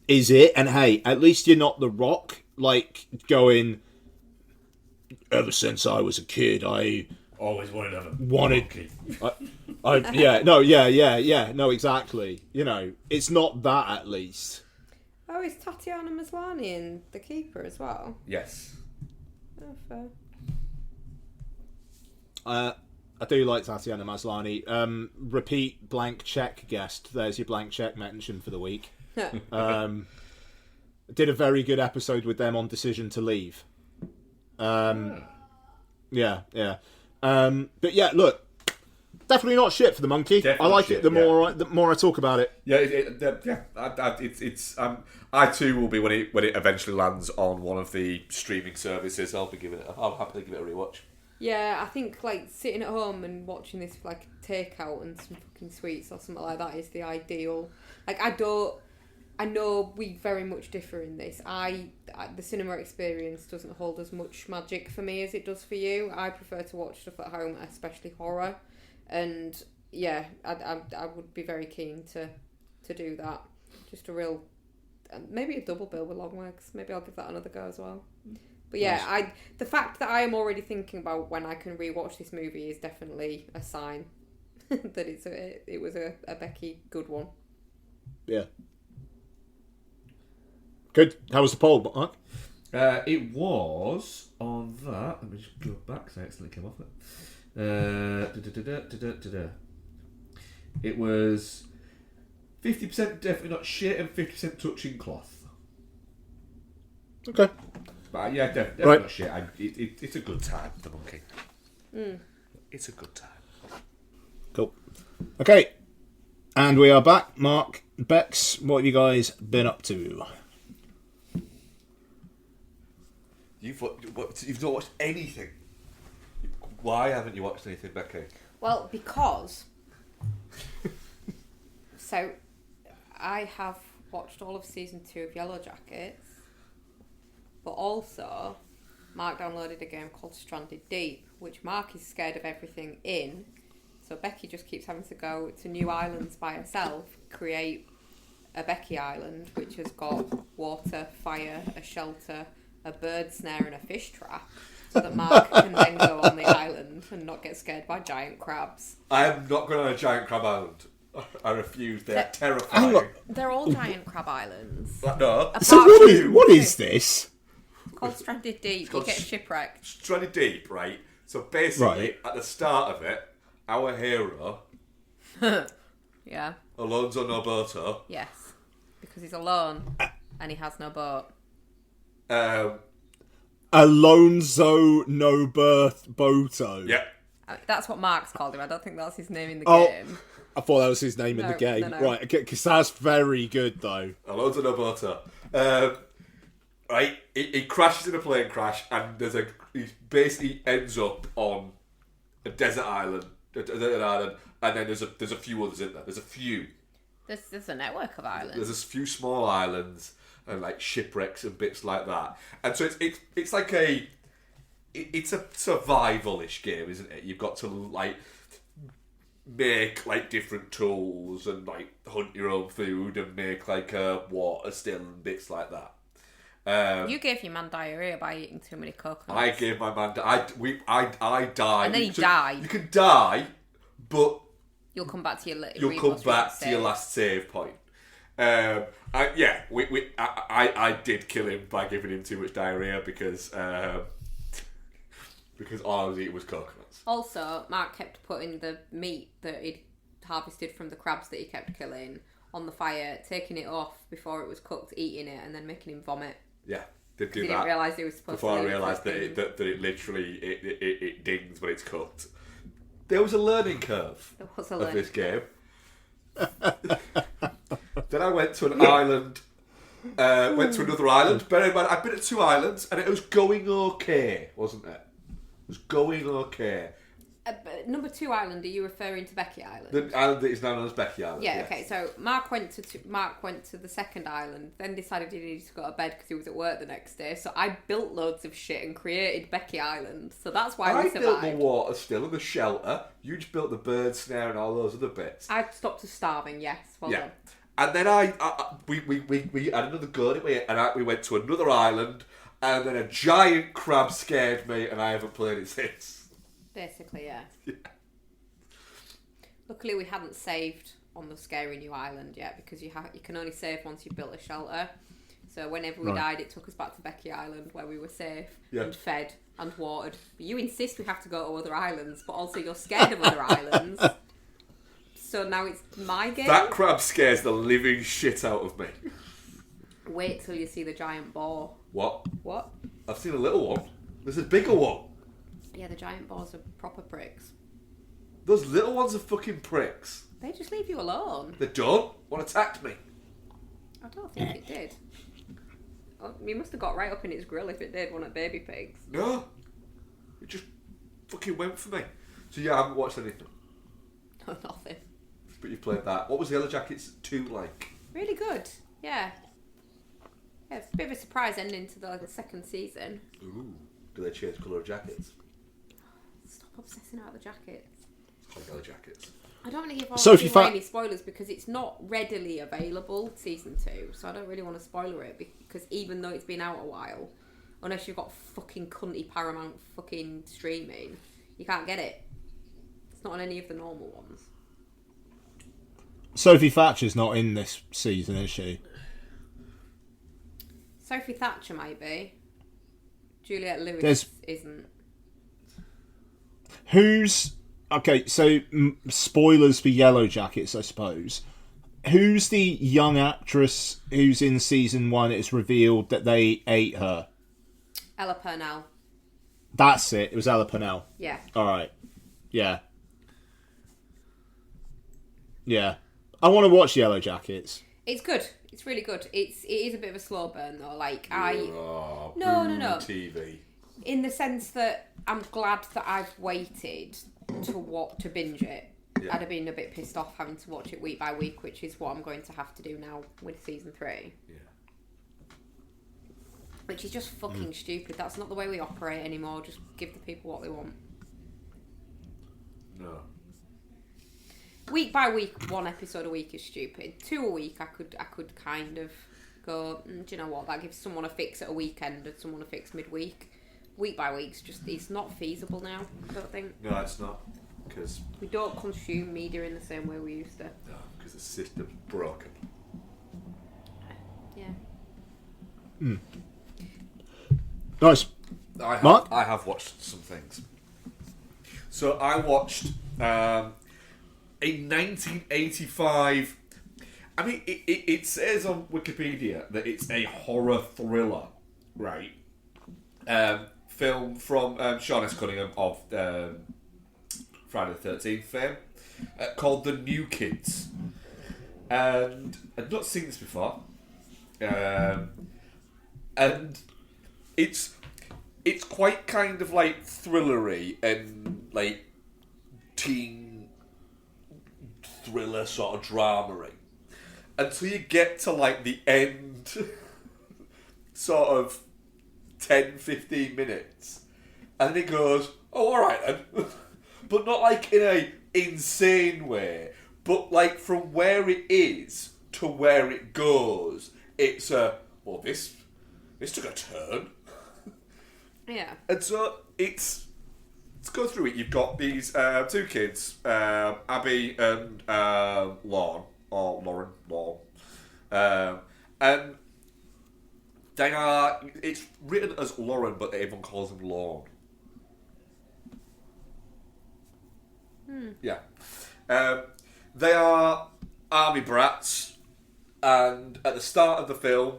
is it, and hey, at least you're not The Rock, like going. Ever since I was a kid, I Always wanted to have a wanted. No, exactly. You know, it's not that at least. Oh, is Tatiana Maslany in The Keeper as well? Yes. Oh, fair. I do like Tatiana Maslany. Repeat blank check guest. There's your blank check mention for the week. Did a very good episode with them on Decision to Leave. Yeah. But yeah, look, definitely not shit for the monkey. Definitely I like shit, it the more I talk about it. Yeah, I too will be when it eventually lands on one of the streaming services. I'll happily give it a rewatch. Yeah, I think like sitting at home and watching this like takeout and some fucking sweets or something like that is the ideal. Like I know we very much differ in this. The cinema experience doesn't hold as much magic for me as it does for you. I prefer to watch stuff at home, especially horror. And yeah, I would be very keen to do that. Just a real, maybe a double bill with Longlegs. Maybe I'll give that another go as well. But yeah, Nice. the fact that I am already thinking about when I can rewatch this movie is definitely a sign that it was a Becky good one. Yeah. Good. How was the poll, Mark? It was on that. Let me just go back because I accidentally came off it. It was 50% definitely not shit and 50% touching cloth. Okay. But yeah, definitely Right. not shit. It's a good time, the monkey. It's a good time. Cool. Okay. And we are back. Mark, Bex, what have you guys been up to? You've not watched anything. Why haven't you watched anything, Becky? Well, because... So, I have watched all of season 2 of Yellow Jackets, but also Mark downloaded a game called Stranded Deep, which Mark is scared of everything in, so Becky just keeps having to go to new islands by herself, create a Becky Island, which has got water, fire, a shelter, a bird snare and a fish trap, so that Mark can then go on the island and not get scared by giant crabs. I am not going on a giant crab island. I refuse. They're terrifying. They're all giant crab islands. No. So what is this? It's called Stranded Deep. You get shipwrecked. Stranded Deep, right? So basically, Right. at the start of it, our hero, Yeah. Alonso Noboto, Yes. Because he's alone and he has no boat. Alonso No Birth Boto. Yeah. I mean, that's what Mark's called him. I don't think that's his name in the Oh. game. I thought that was his name in the No, game. no. Right, because that's very good, though. Alonso Noboto. Right, he crashes in a plane crash, and he basically ends up on a desert island, and then there's a few others in there. There's There's a network of islands. a few small islands and like shipwrecks and bits like that. And so it's like it's a survival-ish game, isn't it? You've got to like make like different tools and like hunt your own food and make like a water still and bits like that. You gave your man diarrhea by eating too many coconuts. I gave my man. I died. And then you die. You can die, but You'll come back to your you'll come back to your last save point. I did kill him by giving him too much diarrhea because all I was eating was coconuts. Also, Mark kept putting the meat that he'd harvested from the crabs that he kept killing on the fire, taking it off before it was cooked, eating it, and then making him vomit. Yeah, did do He that. didn't realise he was supposed Before to. I realised that it literally it dings when it's cooked. There was a learning curve There was a of learning this game. Then I went to an island. Went to another island. Bear in mind, I've been at 2 islands, and it was going okay, wasn't it? It was going okay. But number 2 island, are you referring to Becky Island? The island that is now known as Becky Island. Yeah, yes. okay. So Mark went to the second island, then decided he needed to go to bed because he was at work the next day. So I built loads of shit and created Becky Island. So that's why we I built the survived. water still and the shelter. You just built the bird snare and all those other bits. I stopped us starving. Yes, well Yeah. done. And then we had another go at it, and we went to another island, and then a giant crab scared me, and I haven't played it since. Basically, yeah. Luckily, we hadn't saved on the scary new island yet because you can only save once you've built a shelter. So whenever we died, it took us back to Becky Island where we were safe and fed and watered. But you insist we have to go to other islands, but also you're scared of other islands. So now it's my game. That crab scares the living shit out of me. Wait till you see the giant boar. What? What? I've seen a little one. There's a bigger one. Yeah, the giant boars are proper pricks. Those little ones are fucking pricks. They just leave you alone. They don't. One attacked me. I don't think it did. Oh, you must have got right up in its grill if it did, one of baby pigs. No. It just fucking went for me. So yeah, I haven't watched anything. No, nothing. But you played that. What was Yellow Jackets 2 like? Really good. Yeah. Yeah, it's a bit of a surprise ending to the second season. Ooh. Do they change colour of jackets? Stop obsessing about the jackets. It's like Yellow Jackets. I don't want to give So if you away fa- any spoilers because it's not readily available, season 2, so I don't really want to spoiler it because even though it's been out a while, unless you've got fucking cunty Paramount fucking streaming, you can't get it. It's not on any of the normal ones. Sophie Thatcher's not in this season, is she? Sophie Thatcher might be. Juliette Lewis There's- isn't. Who's... Okay, so spoilers for Yellow Jackets, I suppose. who's the young actress who's in season 1? It's revealed that they ate her. Ella Purnell. That's it. It was Ella Purnell. Yeah. All right. Yeah. Yeah. I want to watch Yellow Jackets. It's good. It's really good. It is a bit of a slow burn though. Like No. TV. In the sense that I'm glad that I've waited to binge it. Yeah. I'd have been a bit pissed off having to watch it week by week, which is what I'm going to have to do now with season 3. Yeah. Which is just fucking stupid. That's not the way we operate anymore. Just give the people what they want. No. Week by week, 1 episode a week is stupid. 2 a week, I could kind of go, do you know what? That gives someone a fix at a weekend and someone a fix midweek. Week by week's it's not feasible now. I don't think. No, it's not. Because we don't consume media in the same way we used to. No, because the system's broken. Yeah. Nice. Mark? I have watched some things. So I watched a 1985. I mean, it says on Wikipedia that it's a horror thriller, right? Film from Sean S. Cunningham of Friday the 13th fame, called The New Kids. And I'd not seen this before. And it's quite kind of like thrillery and like teen thriller sort of drama-y. Until you get to like the end sort of 10-15 minutes, and then it goes, oh, alright then. But not like in a insane way, but like from where it is to where it goes, it's this took a turn. Yeah. And so let's go through it. You've got these 2 kids, Abby and Lauren, and they are. It's written as Lauren, but everyone calls them Lorne. Yeah. They are army brats, and at the start of the film,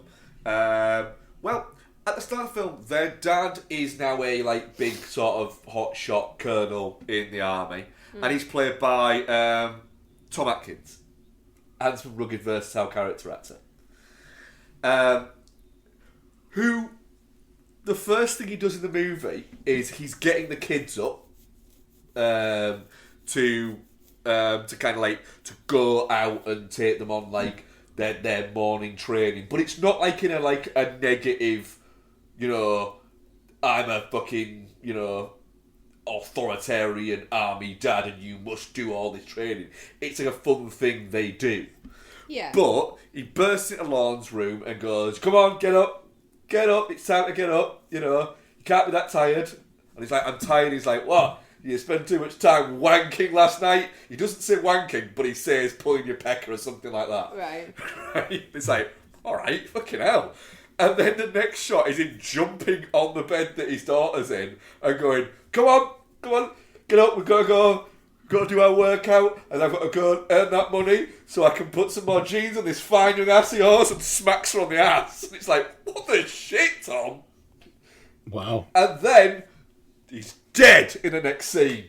at the start of the film, their dad is now a like big sort of hotshot colonel in the army, and he's played by Tom Atkins, handsome, rugged, versatile character actor. Who, the first thing he does in the movie is he's getting the kids up to kind of like to go out and take them on like their morning training, but it's not like in a negative, I'm a fucking authoritarian army dad and you must do all this training. It's like a fun thing they do. Yeah. But he bursts into Lauren's room and goes, "Come on, get up, it's time to get up, you can't be that tired." And he's like, "I'm tired." He's like, "What? You spent too much time wanking last night?" He doesn't say wanking, but he says pulling your pecker or something like that. Right. Right? It's like, alright, fucking hell. And then the next shot is him jumping on the bed that his daughter's in and going, come on, get up, we've got to do our workout, and I've got to go and earn that money so I can put some more jeans on this fine young ass of yours, and smacks her on the ass. And it's like, what the shit, Tom? Wow. And then he's dead in the next scene.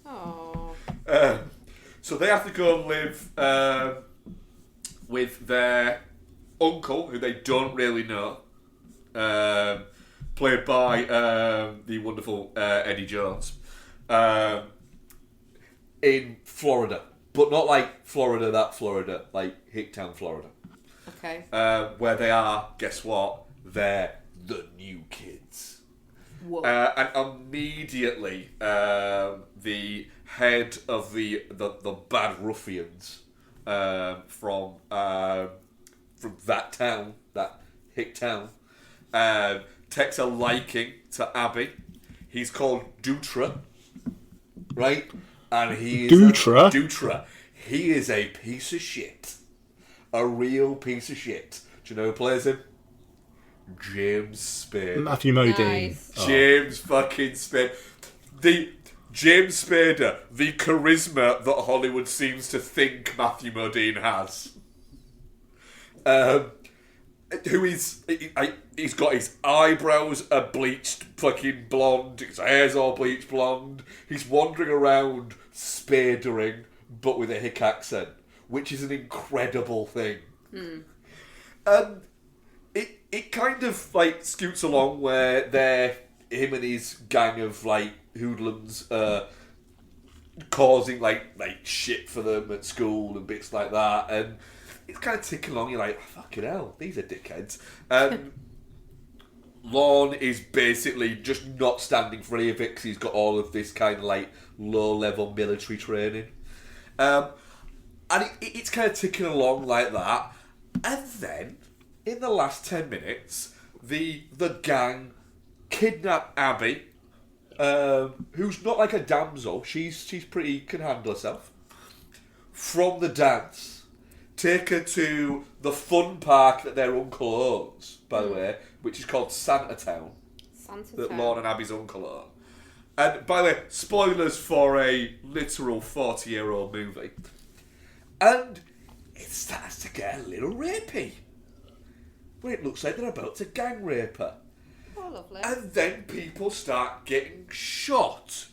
Oh. So they have to go and live with their uncle, who they don't really know, played by the wonderful Eddie Jones, in Florida. But not like Florida, like Hicktown, Florida. Okay. Where they are, guess what? They're the new kids. Whoa. And immediately, the head of the bad ruffians from that town, that hick town, takes a liking to Abby. He's called Dutra, right? And he is Dutra. He is a piece of shit, a real piece of shit. Do you know who plays him? James Spader. Matthew Modine. Nice. James fucking Spader. James Spader, the charisma that Hollywood seems to think Matthew Modine has. He's got his eyebrows are bleached fucking blonde, his hair's all bleached blonde. He's wandering around spadering, but with a hick accent, which is an incredible thing. And it kind of like scoots along where him and his gang of like hoodlums causing like shit for them at school and bits like that, and it's kind of ticking along. You're like, oh, fucking hell, these are dickheads. Lorne is basically just not standing for any of it because he's got all of this kind of like low-level military training. And it's kind of ticking along like that. And then, in the last 10 minutes, the gang kidnap Abby, who's not like a damsel. She's pretty, can handle herself. From the dance. Take her to the fun park that their uncle owns, by the way, which is called Santa Town. That Lorne and Abby's uncle own. And by the way, spoilers for a literal 40-year-old movie. And it starts to get a little rapey. Where it looks like they're about to gang rape her. Oh, lovely. And then people start getting shot.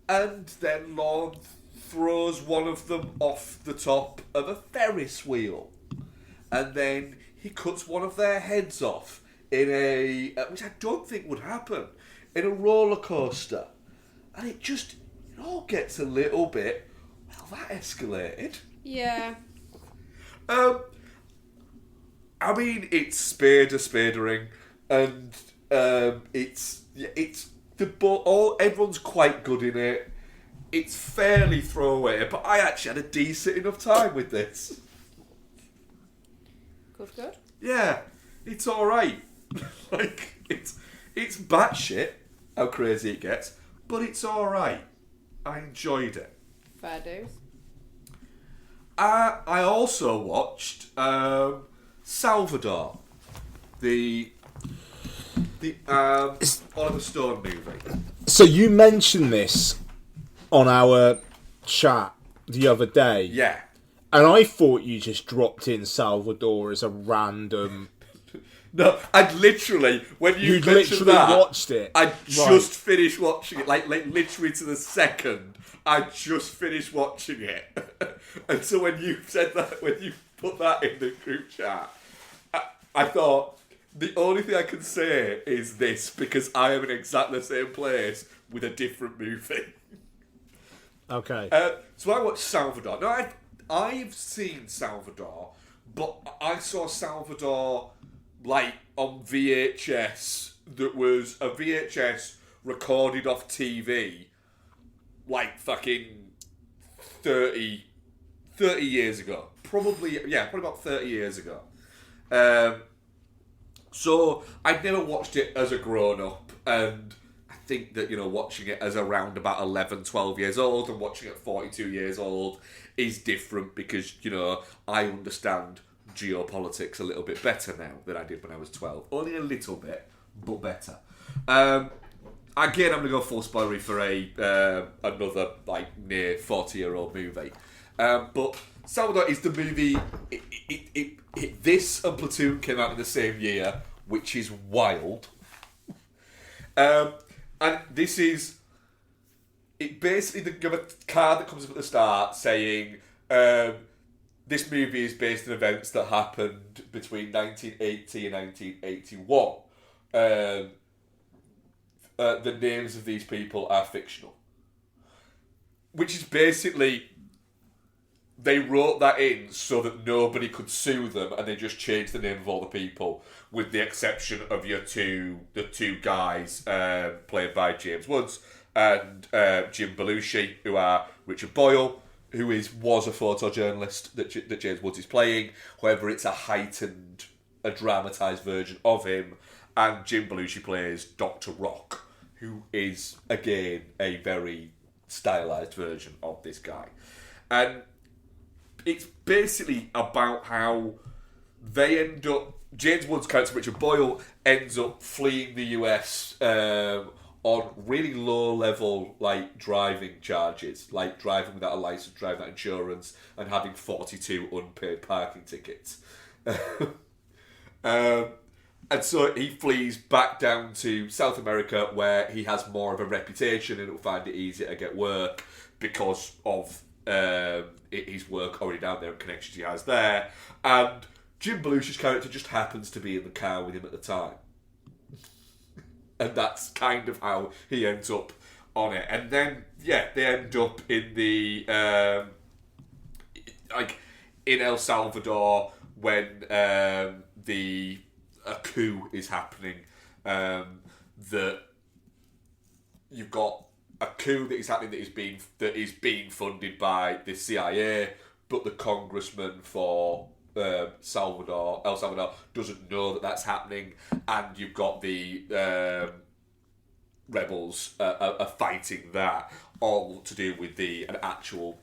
And then Lorne throws one of them off the top of a Ferris wheel. And then he cuts one of their heads off in a, which I don't think would happen, in a roller coaster. And it all gets a little bit, well, that escalated. Yeah. I mean, it's spadering, and everyone's quite good in it. It's fairly throwaway, but I actually had a decent enough time with this. Good. Yeah, it's all right. Like it's batshit how crazy it gets, but it's all right. I enjoyed it. Fair dues. I also watched Salvador, the Oliver Stone movie. So you mentioned this on our chat the other day. Yeah. And I thought you just dropped in Salvador as a random... No, I'd literally, when you You'd mentioned literally that, watched it. I just finished watching it, like literally to the second. I just finished watching it. And so when you said that, when you put that in the group chat, I thought, the only thing I can say is this, because I am in exactly the same place with a different movie. Okay. So I watched Salvador. Now, I've seen Salvador, but I saw Salvador like on VHS. That was a VHS recorded off TV, like fucking 30 years ago. Probably about 30 years ago. So I'd never watched it as a grown-up, and I think that, watching it as around about 11, 12 years old and watching it at 42 years old is different because, I understand geopolitics a little bit better now than I did when I was 12. Only a little bit, but better. Again, I'm going to go full spoilery for another, near 40-year-old movie. But Salvador is the movie... This and Platoon came out in the same year, which is wild. And this is... It basically, you have a card that comes up at the start saying... this movie is based on events that happened between 1980 and 1981. The names of these people are fictional. Which is basically... They wrote that in so that nobody could sue them, and they just changed the name of all the people, with the exception of the two guys played by James Woods and Jim Belushi, who are Richard Boyle, who was a photojournalist that James Woods is playing. However, it's a dramatised version of him, and Jim Belushi plays Dr. Rock, who is again a very stylised version of this guy, and it's basically about how they end up... James Woods' character, Richard Boyle, ends up fleeing the US on really low level like driving charges, like driving without a license, driving without insurance, and having 42 unpaid parking tickets. And so he flees back down to South America, where he has more of a reputation and will find it easier to get work because of his work already down there and connections he has there. And Jim Belushi's character just happens to be in the car with him at the time. And that's kind of how he ends up on it. And then, yeah, they end up in the in El Salvador when a coup is happening. That you've got a coup that is happening that is being funded by the CIA, but the congressman for El Salvador doesn't know that that's happening, and you've got the rebels are fighting that, all to do with an actual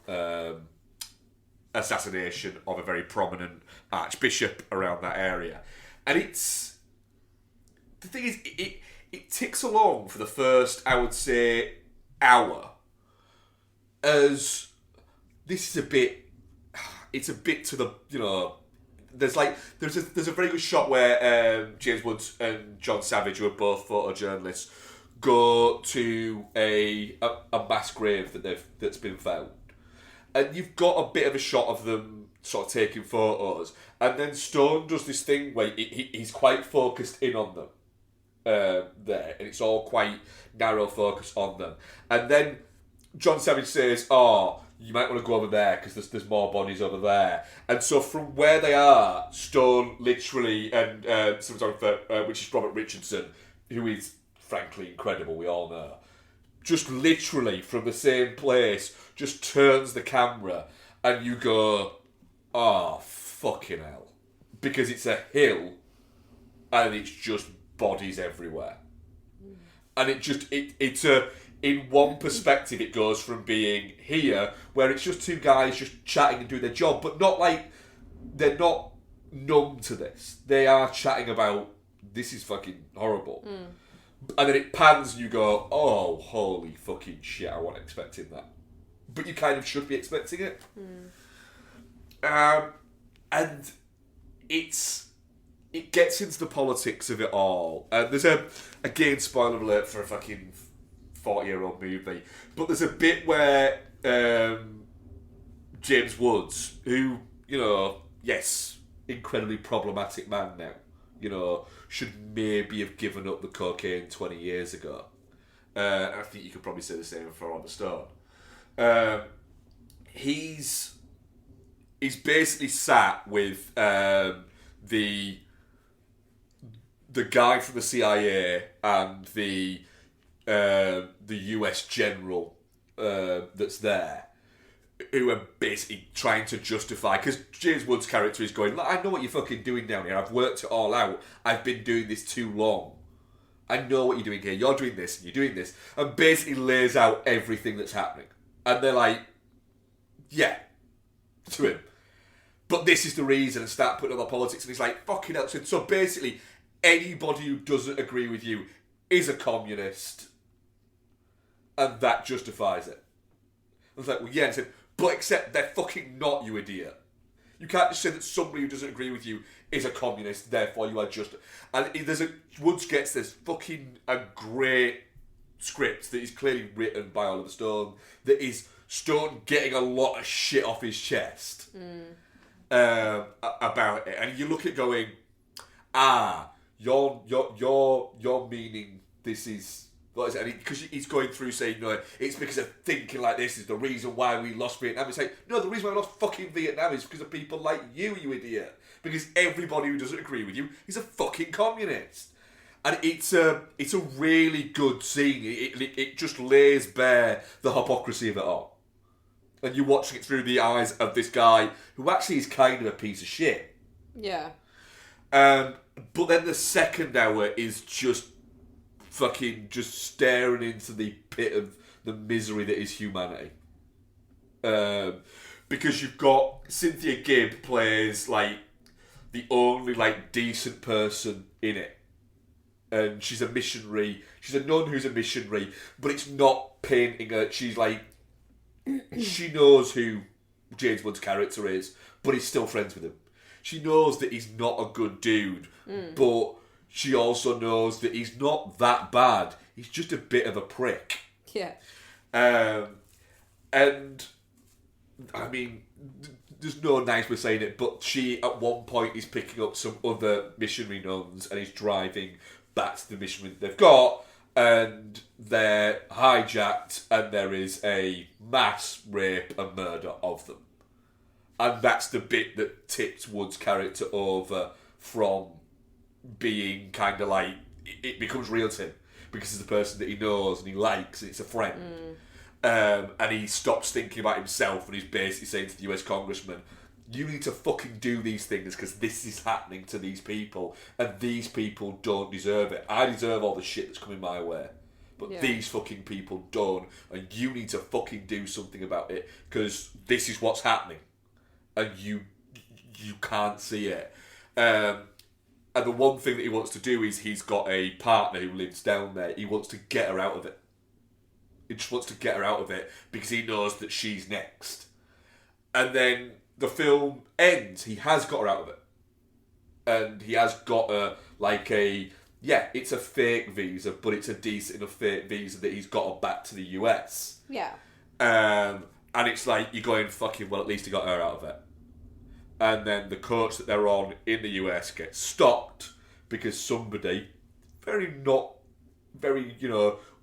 assassination of a very prominent archbishop around that area. And the thing is, it ticks along for the first, I would say, hour, as this is it's a bit to the, you know, there's a very good shot where James Woods and John Savage, who are both photojournalists, go to a mass grave that's been found, and you've got a bit of a shot of them sort of taking photos, and then Stone does this thing where he's quite focused in on them there, and it's all quite narrow focus on them, and then John Savage says, "Oh, you might want to go over there because there's more bodies over there." And so from where they are, Stone literally, and which is Robert Richardson, who is frankly incredible, we all know, just literally from the same place, just turns the camera, and you go, "Oh, fucking hell." Because it's a hill, and it's just bodies everywhere. And in one perspective, it goes from being here, where it's just two guys just chatting and doing their job, but not like, they're not numb to this. They are chatting about, this is fucking horrible. And then it pans and you go, "Oh, holy fucking shit, I wasn't expecting that." But you kind of should be expecting it. And it gets into the politics of it all. And there's again, spoiler alert for a fucking 40-year-old movie, but there's a bit where James Woods, who, you know, yes, incredibly problematic man now, you know, should maybe have given up the cocaine 20 years ago. I think you could probably say the same for Oliver Stone. He's basically sat with the guy from the CIA and the US general that's there, who are basically trying to justify, because James Woods' character is going, "I know what you're fucking doing down here, I've worked it all out, I've been doing this too long, I know what you're doing here, you're doing this and you're doing this," and basically lays out everything that's happening, and they're like, "Yeah," to him, "but this is the reason," and start putting on the politics, and he's like, "Fucking hell." So basically anybody who doesn't agree with you is a communist, and that justifies it. I was like, "Well, yeah," and I said, "But except they're fucking not, you idiot. You can't just say that somebody who doesn't agree with you is a communist, therefore you are just..." And Woods gets this fucking a great script that is clearly written by Oliver Stone, that is Stone getting a lot of shit off his chest about it, and you look at going, you're meaning this is... What is it? Because he's going through saying, "No, it's because of thinking like this is the reason why we lost Vietnam." It's like, no, the reason why we lost fucking Vietnam is because of people like you idiot. Because everybody who doesn't agree with you is a fucking communist. And it's a really good scene. It just lays bare the hypocrisy of it all. And you're watching it through the eyes of this guy who actually is kind of a piece of shit. Yeah. But then the second hour is just fucking just staring into the pit of the misery that is humanity. Because you've got Cynthia Gibb plays like the only like decent person in it. and she's a missionary. She's a nun who's a missionary, but it's not painting her. She's like, she knows who James Wood's character is, but he's still friends with him. She knows that he's not a good dude, but she also knows that he's not that bad. He's just a bit of a prick. Yeah. And I mean, there's no nice way of saying it, but she at one point is picking up some other missionary nuns and is driving back to the missionary they've got, and they're hijacked, and there is a mass rape and murder of them. And that's the bit that tips Wood's character over from being kind of like, it becomes real to him because it's the person that he knows and he likes and it's a friend. And he stops thinking about himself and he's basically saying to the US congressman, you need to fucking do these things because this is happening to these people and these people don't deserve it. I deserve all the shit that's coming my way, but these fucking people don't, and you need to fucking do something about it because this is what's happening and you can't see it. And the one thing that he wants to do is he's got a partner who lives down there. He wants to get her out of it. He just wants to get her out of it because he knows that she's next. And then the film ends. He has got her out of it. And he has got her like it's a fake visa, but it's a decent enough fake visa that he's got her back to the US. Yeah. And it's like, you're going, fucking, well, at least he got her out of it. And then the coach that they're on in the US gets stopped because somebody, very,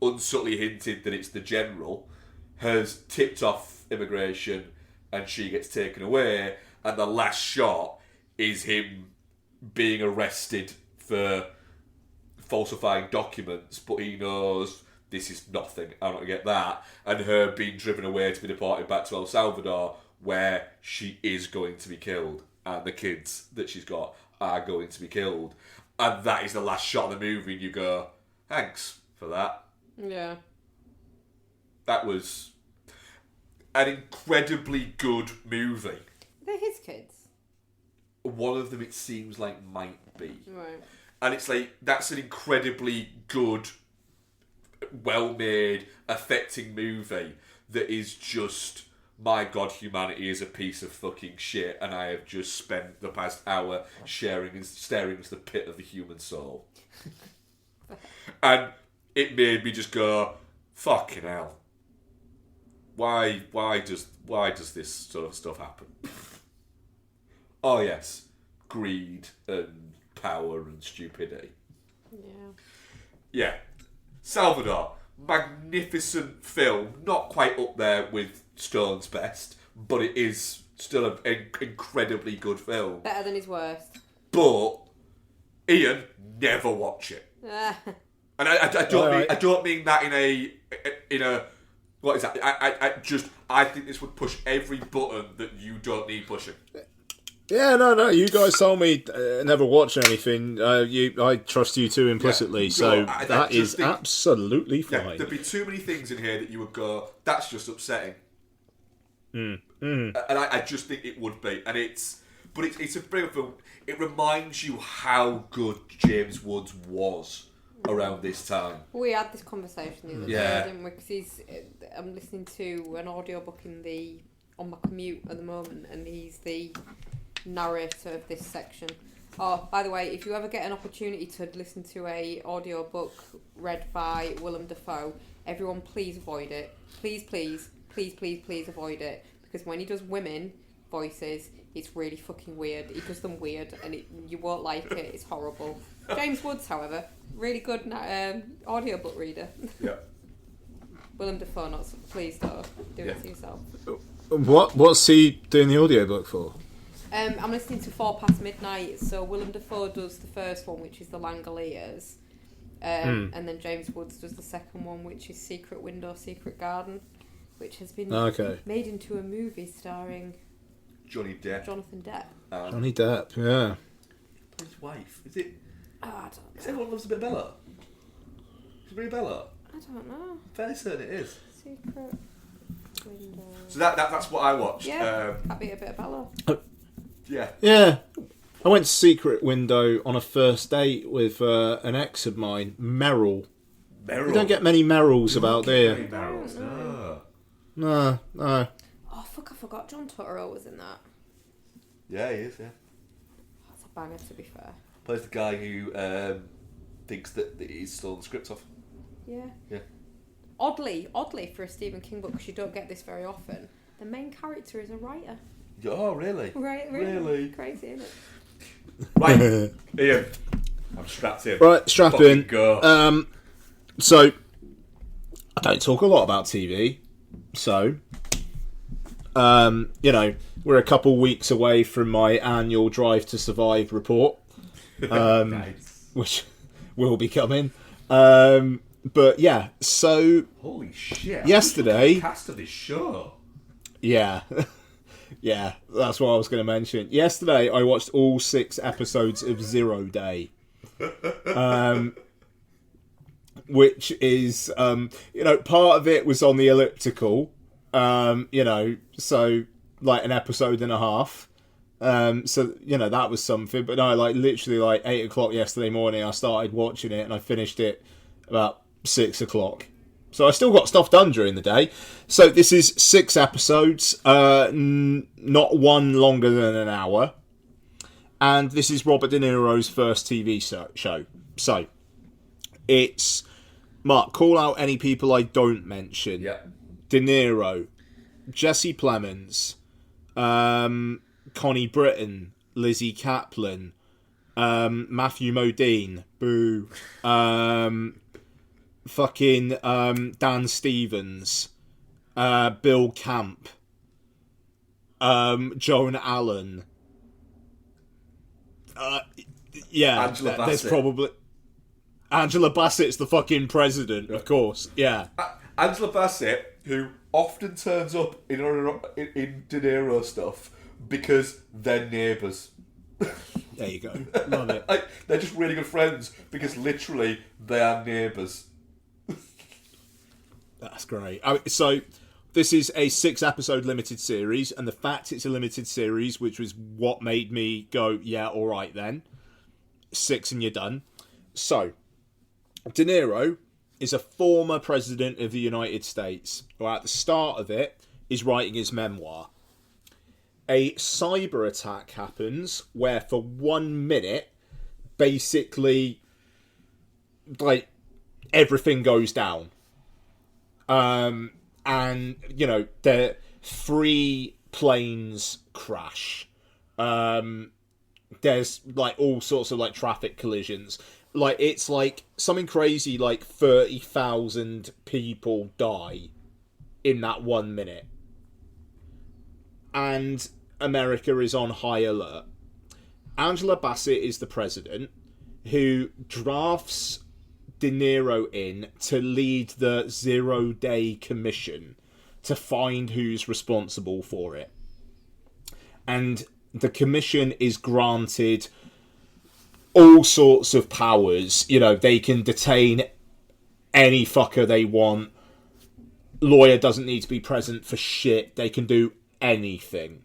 unsubtly hinted that it's the general, has tipped off immigration and she gets taken away. And the last shot is him being arrested for falsifying documents, but he knows this is nothing, I'm not going to get that. And her being driven away to be deported back to El Salvador, where she is going to be killed, and the kids that she's got are going to be killed. And that is the last shot of the movie, and you go, thanks for that. Yeah. That was an incredibly good movie. They're his kids. One of them, it seems like, might be. Right. And it's like, that's an incredibly good, well-made, affecting movie that is just, my God, humanity is a piece of fucking shit, and I have just spent the past hour staring into the pit of the human soul. And it made me just go, fucking hell. Why does this sort of stuff happen? Oh yes, greed and power and stupidity. Yeah. Yeah. Salvador, magnificent film, not quite up there with Stone's best, but it is still an incredibly good film. Better than his worst. But Ian, never watch it. And I don't mean that in a what is that? I think this would push every button that you don't need pushing. Yeah, no. You guys told me never watch anything. I trust you too implicitly, yeah. so I that is think, absolutely fine. Yeah, there'd be too many things in here that you would go, that's just upsetting. And I just think it would be, and it's a brilliant film. It reminds you how good James Woods was around this time. We had this conversation the other Yeah. day, didn't we? Because I'm listening to an audiobook on my commute at the moment, and he's the narrator of this section. Oh, by the way, if you ever get an opportunity to listen to a audiobook read by Willem Dafoe, everyone please avoid it. Please avoid it, because when he does women voices, it's really fucking weird. He does them weird, and you won't like it. It's horrible. James Woods, however, really good audiobook reader. Yeah. Willem Dafoe, please don't do it to yourself. What's he doing the audiobook for? I'm listening to 4 Past Midnight. So Willem Dafoe does the first one, which is The Langoliers, and then James Woods does the second one, which is Secret Window, Secret Garden, which has been made into a movie starring Jonathan Depp. Johnny Depp, yeah. His wife, is it? Oh, I don't know. Is everyone loves a bit Bella? Is it really Bella? I don't know. I'm fairly certain it is. Secret Window. So that's what I watched. Yeah, that'd be a bit of Bella. Yeah. Yeah. I went to Secret Window on a first date with an ex of mine, Meryl. Meryl? You don't get many Meryls about there. Meryl's, no. No. Oh, fuck, I forgot John Turturro was in that. Yeah, he is, yeah. That's a banger, to be fair. Plays the guy who thinks that he's stolen the script off. Yeah. Yeah. Oddly, for a Stephen King book, because you don't get this very often, the main character is a writer. Oh, really? Right, Really? Crazy, isn't it? Right, Ian. I'm strapped in. Right, strap Fucking in. Go. So, I don't talk a lot about TV. So, we're a couple weeks away from my annual Drive to Survive report, Nice. which will be coming. But yeah, so Holy shit. yesterday, The cast of this show. yeah, yeah, that's what I was going to mention. Yesterday, I watched all 6 episodes of Zero Day. Which is, part of it was on the elliptical, so like an episode and a half. So, that was something. But no, like literally 8 o'clock yesterday morning, I started watching it and I finished it about 6 o'clock. So I still got stuff done during the day. So this is 6 episodes, not one longer than an hour. And this is Robert De Niro's first TV show. So it's... Mark, call out any people I don't mention. Yeah. De Niro, Jesse Plemons, Connie Britton, Lizzie Kaplan, Matthew Modine, boo, Dan Stevens, Bill Camp, Joan Allen. Angela there's Bassett. probably... Angela Bassett's the fucking president, of course. Yeah. Angela Bassett, who often turns up in De Niro stuff because they're neighbours. There you go. Love it. They're just really good friends because literally they are neighbours. That's great. So this is a 6-episode limited series, and the fact it's a limited series, which was what made me go, yeah, all right then. 6 and you're done. So, De Niro is a former president of the United States who at the start of it is writing his memoir. A cyber attack happens where for 1 minute, basically, like, everything goes down. And, the 3 planes crash. There's, like, all sorts of, like, traffic collisions. Like, it's, like, something crazy, like, 30,000 people die in that 1 minute. And America is on high alert. Angela Bassett is the president who drafts De Niro in to lead the Zero Day Commission to find who's responsible for it. And the commission is granted all sorts of powers. They can detain any fucker they want. Lawyer doesn't need to be present for shit. They can do anything.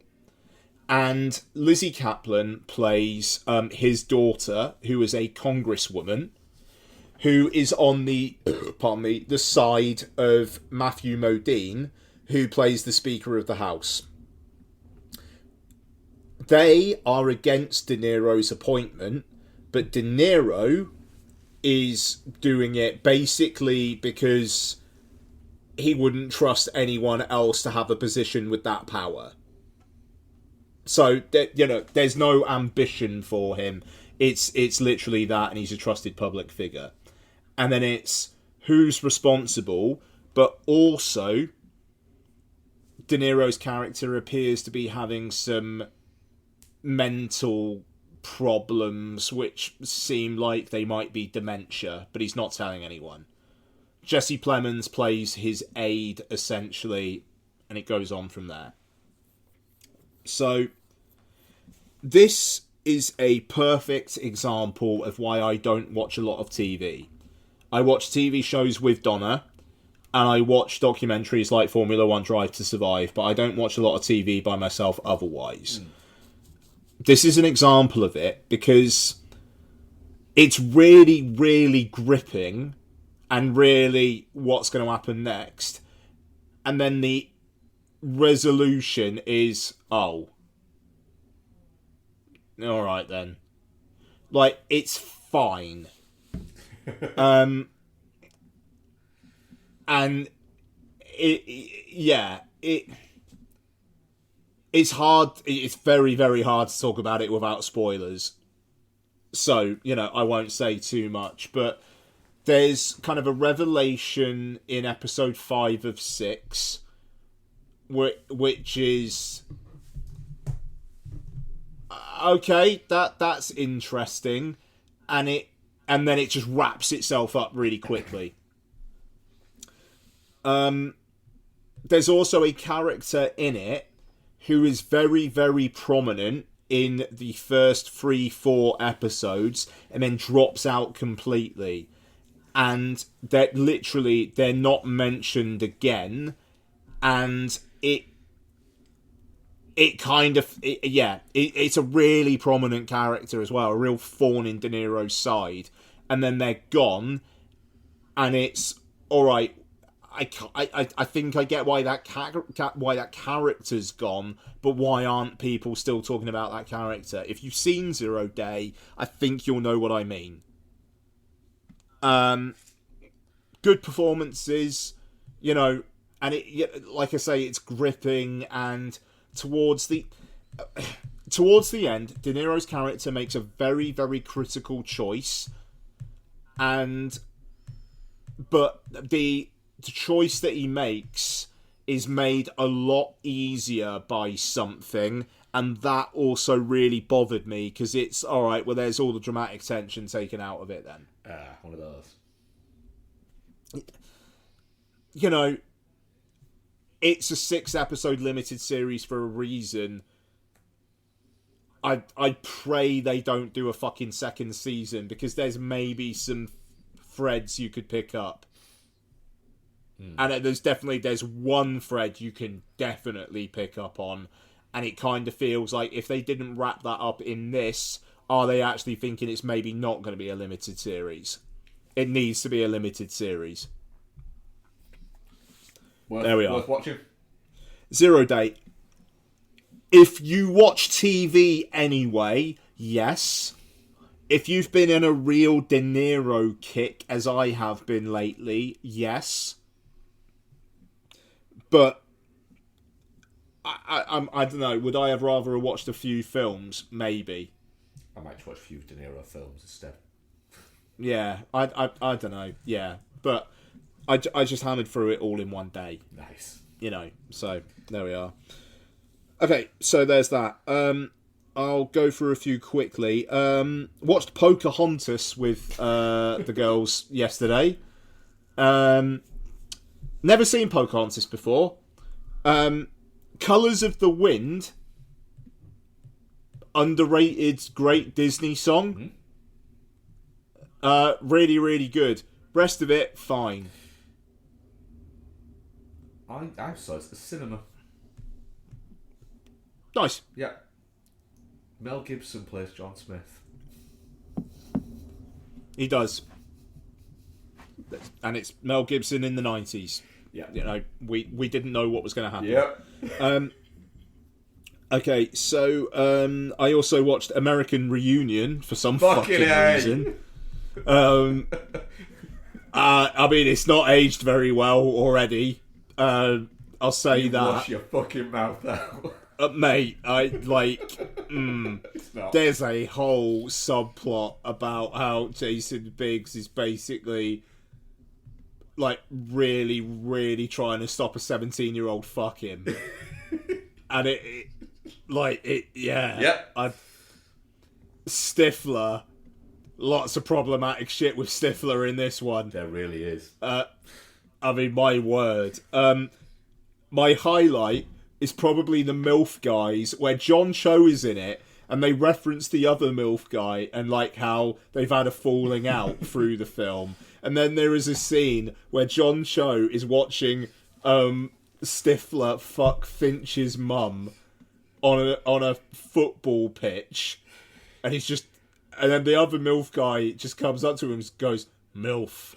And Lizzie Kaplan plays his daughter, who is a congresswoman, who is on the the side of Matthew Modine, who plays the Speaker of the House. They are against De Niro's appointment, but De Niro is doing it basically because he wouldn't trust anyone else to have a position with that power. So, there's no ambition for him. It's literally that, and he's a trusted public figure. And then it's who's responsible, but also De Niro's character appears to be having some mental problems which seem like they might be dementia, but he's not telling anyone. Jesse Plemons plays his aide, essentially, and it goes on from there. So, this is a perfect example of why I don't watch a lot of TV. I watch TV shows with Donna, and I watch documentaries like Formula 1 Drive to Survive, but I don't watch a lot of TV by myself otherwise. this is an example of it because it's really, really gripping and really what's going to happen next. And then the resolution is, oh, all right then. Like, it's fine. And it's hard. It's very, very hard to talk about it without spoilers. So, I won't say too much, but there's kind of a revelation in episode 5 of 6, which is okay. That's interesting, and then it just wraps itself up really quickly. There's also a character in it who is very, very prominent in the first 3-4 episodes and then drops out completely. And they're not mentioned again. And it's a really prominent character as well, a real thorn in De Niro's side. And then they're gone, and it's all right. I think I get why that character's gone, but why aren't people still talking about that character? If you've seen Zero Day, I think you'll know what I mean. Good performances, and like I say, it's gripping, and towards the end, De Niro's character makes a very, very critical choice, but the choice that he makes is made a lot easier by something, and that also really bothered me because it's all right. Well, there's all the dramatic tension taken out of it. Then one of those. It's a 6-episode limited series for a reason. I pray they don't do a fucking second season because there's maybe some threads you could pick up. And there's one thread you can definitely pick up on, and it kind of feels like if they didn't wrap that up in this, are they actually thinking it's maybe not going to be a limited series? It needs to be a limited series. There we are. Worth watching. Zero Day. If you watch TV anyway, yes. If you've been in a real De Niro kick, as I have been lately, yes. But I don't know. Would I have rather watched a few films? Maybe. I might watch a few De Niro films instead. Yeah, I don't know. Yeah, but I just hammered through it all in one day. Nice. So there we are. Okay, so there's that. I'll go through a few quickly. Watched Pocahontas with the girls yesterday. Never seen Pocahontas before. Colours of the Wind. Underrated, great Disney song. Really, really good. Rest of it, fine. I saw it at the cinema. Nice. Yeah. Mel Gibson plays John Smith. He does. And it's Mel Gibson in the 90s. Yeah. We didn't know what was going to happen. Yep. Okay, so I also watched American Reunion for some fucking reason. I mean, it's not aged very well already. I'll say that. Wash your fucking mouth out. Mate, there's a whole subplot about how Jason Biggs is basically really, really trying to stop a 17-year-old fucking. And Stifler, lots of problematic shit with Stifler in this one. There really is. I mean, my word. My highlight is probably the MILF guys, where John Cho is in it, and they reference the other MILF guy and how they've had a falling out through the film. And then there is a scene where John Cho is watching Stifler fuck Finch's mum, on a football pitch, and then the other MILF guy just comes up to him and goes, "MILF."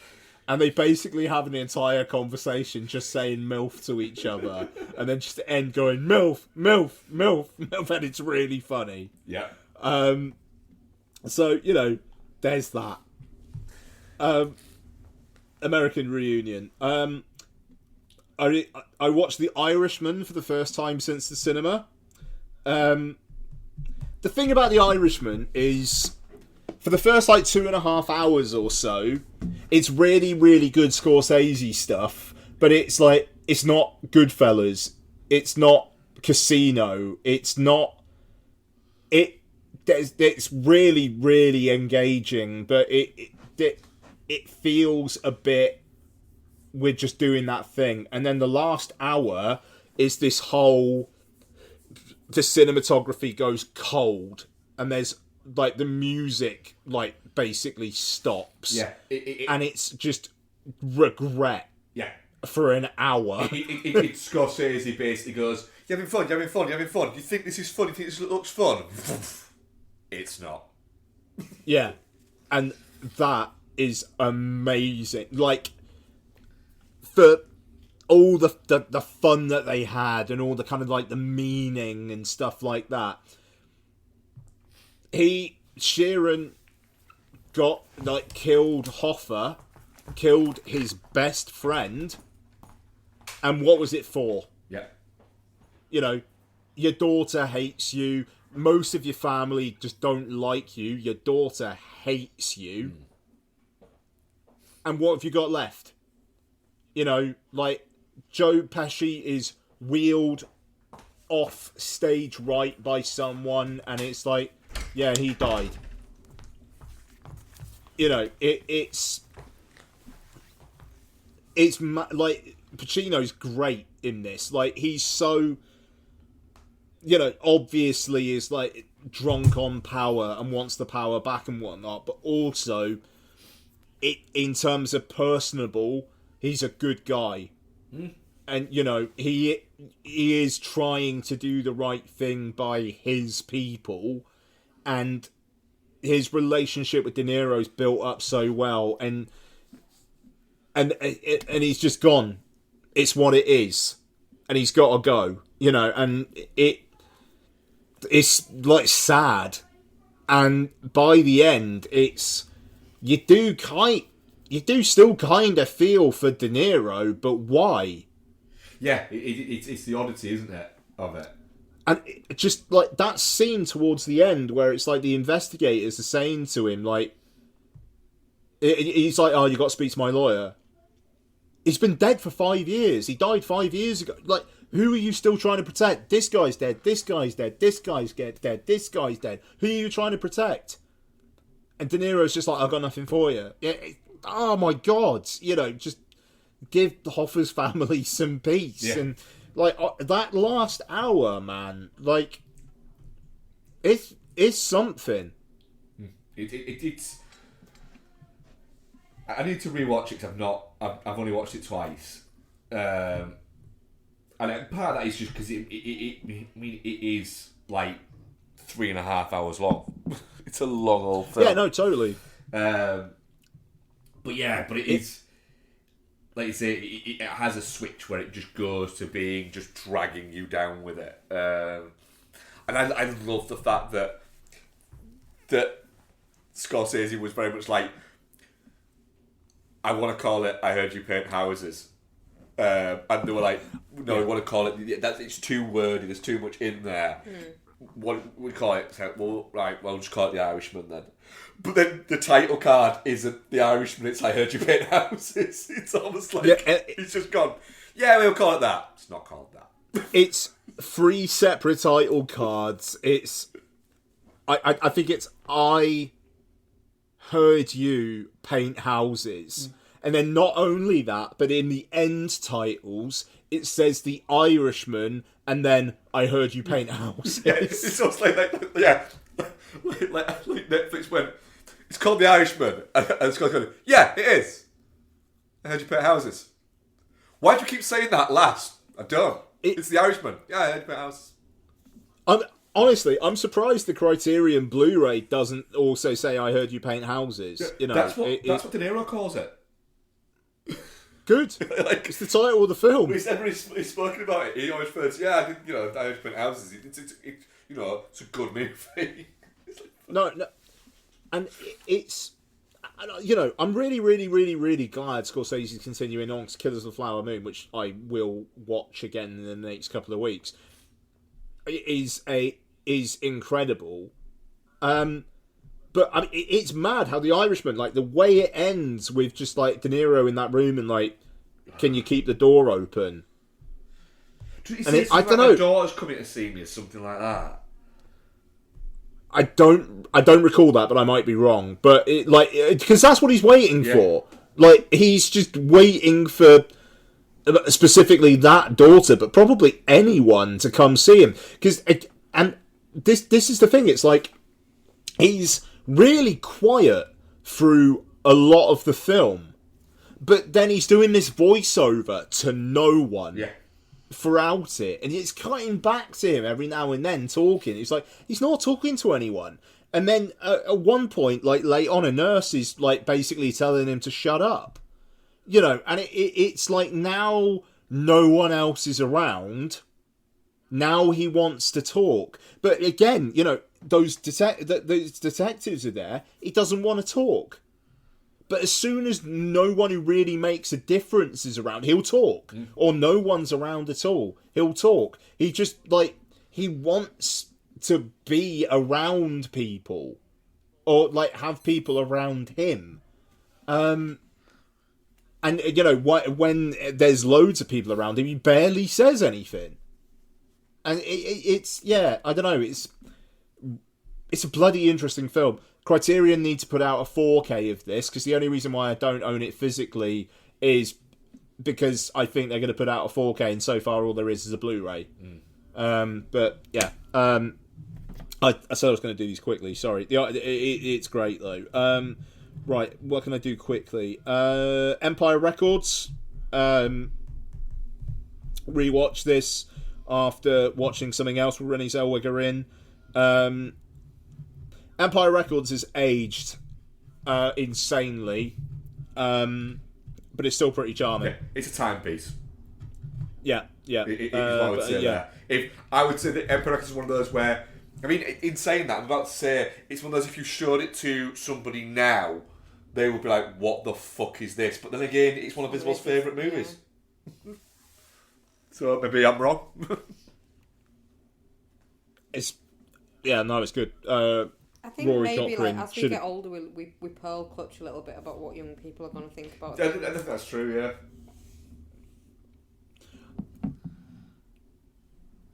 And they basically have an entire conversation just saying MILF to each other, and then just end going MILF, MILF, MILF, MILF, and it's really funny. Yeah. So, there's that. American Reunion. I watched The Irishman for the first time since the cinema. The thing about The Irishman is, for the first 2.5 hours or so, it's really, really good Scorsese stuff, but it's not Goodfellas, it's not Casino, it's really, really engaging, but it feels a bit, we're just doing that thing. And then the last hour is this whole, the cinematography goes cold, and there's the music basically stops. Yeah. And it's just regret. Yeah. For an hour. It's Scorsese basically goes, you're having fun. Do you think this is fun? Do you think this looks fun? It's not. Yeah. And that is amazing. For all the fun that they had, and all the kind of the meaning and stuff like that. Sheeran got killed Hoffa, killed his best friend, and what was it for? Yeah. Your daughter hates you, most of your family just don't like you, your daughter hates you, and what have you got left? Joe Pesci is wheeled off stage right by someone, and it's yeah, he died. It's Pacino's great in this. He's so, obviously is drunk on power and wants the power back and whatnot, but also, in terms of personable, he's a good guy. And he is trying to do the right thing by his people, and his relationship with De Niro's built up so well, and he's just gone. It's what it is, and he's got to go. And it's sad, and by the end, you do still kind of feel for De Niro, but why? Yeah, it's the oddity, isn't it, of it? And just that scene towards the end where it's the investigators are saying to him, he's oh, you got to speak to my lawyer. He's been dead for 5 years. He died 5 years ago. Who are you still trying to protect? This guy's dead. This guy's dead. This guy's dead. This guy's dead. Who are you trying to protect? And De Niro's just I've got nothing for you. Oh my God. Just give Hoffa's family some peace. Yeah. And that last hour, man, it's something. It's. I need to rewatch it because I've only watched it twice, and part of that is just because it is 3.5 hours long. It's a long old film. Yeah, no, totally. But it is. Like you say, it has a switch where it just goes to being just dragging you down with it, and I love the fact that Scorsese was very much I want to call it I Heard You Paint Houses, and they were no, we want to call it it's too wordy. There's too much in there. What we call it? We'll just call it The Irishman then. But then the title card isn't The Irishman, it's I Heard You Paint Houses. It's almost it's just gone, yeah, we'll call it that. It's not called that. It's 3 separate title cards. I think it's I Heard You Paint Houses. And then not only that, but in the end titles, it says The Irishman, and then I Heard You Paint Houses. Yeah, it's almost like Netflix went, it's called The Irishman, and Scott's going, yeah, it is. I Heard You Paint Houses. Why do you keep saying that last? I don't. It's The Irishman. Yeah, I Heard You Paint Houses. I'm surprised the Criterion Blu-ray doesn't also say "I heard you paint houses." You know, that's what De Niro calls it. Good. Like, it's the title of the film. Whenever he's spoken about it, he always refers to, I did, I heard you paint houses. It's a good movie. No, and it's. I'm really, really, really, really glad Scorsese's continuing on to Killers of the Flower Moon, which I will watch again in the next couple of weeks. Is incredible, but I mean, it's mad how The Irishman, like the way it ends with just like De Niro in that room and like, can you keep the door open? I don't know. My daughter's coming to see me or something like that. I don't recall that, but I might be wrong. But because that's what he's waiting for. Like he's just waiting for specifically that daughter, but probably anyone to come see him. And this is the thing. It's like he's really quiet through a lot of the film, but then he's doing this voiceover to no one. Yeah. Throughout it, and it's cutting back to him every now and then talking. It's like he's not talking to anyone, and then at one point, like late on, a nurse is like basically telling him to shut up, and it's like now no one else is around. Now he wants to talk, but again, those detectives are there. He doesn't want to talk. But as soon as no one who really makes a difference is around, he'll talk. Or no one's around at all, he'll talk. He just, he wants to be around people. Or, have people around him. And, when there's loads of people around him, he barely says anything. And it's, I don't know, it's a bloody interesting film. Criterion need to put out a 4K of this, because the only reason why I don't own it physically is because I think they're going to put out a 4K, and so far all there is a Blu-ray. But yeah, I said I was going to do these quickly. Sorry, it's great though. Right, what can I do quickly? Empire Records. Rewatch this after watching something else with Renée Zellweger in. Empire Records is aged insanely, but it's still pretty charming. Yeah, it's a timepiece. Yeah. What I would say there. I would say that Empire Records is one of those where, I mean, in saying that, I'm about to say it's one of those, if you showed it to somebody now, they would be like, "What the fuck is this?" But then again, it's one of Isabel's favourite movies. So maybe I'm wrong. It's good. I think Rory maybe Cochrane as we get older, we pearl clutch a little bit about what young people are going to think about. I think that's true. Yeah.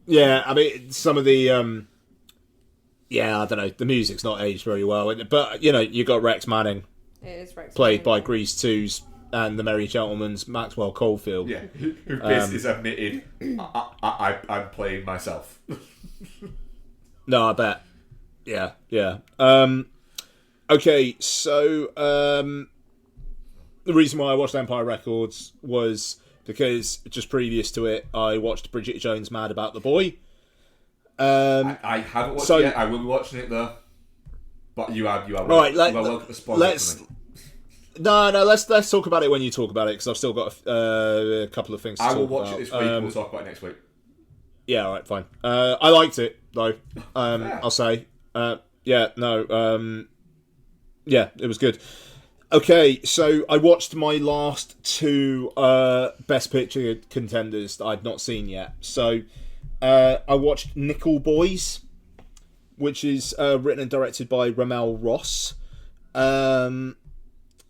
Yeah, I mean, some of the I don't know. The music's not aged very well, but you got Rex Manning. It is Rex played Manning, by Grease 2's and the Merry Gentleman's Maxwell Caulfield. Yeah, who basically has admitted, I'm playing myself. No, I bet. Yeah. Okay, so the reason why I watched Empire Records was because just previous to it, I watched Bridget Jones' Mad About the Boy. I haven't watched it yet. I will be watching it though. But you are right. Welcome to spoil it for me. No. Let's talk about it when you talk about it, because I've still got a couple of things to talk about. I will watch it this week. We'll talk about it next week. Yeah, all right, fine. I liked it though. I'll say. It was good. Okay, so I watched my last two Best Picture contenders that I'd not seen yet. So I watched Nickel Boys, which is written and directed by Ramel Ross.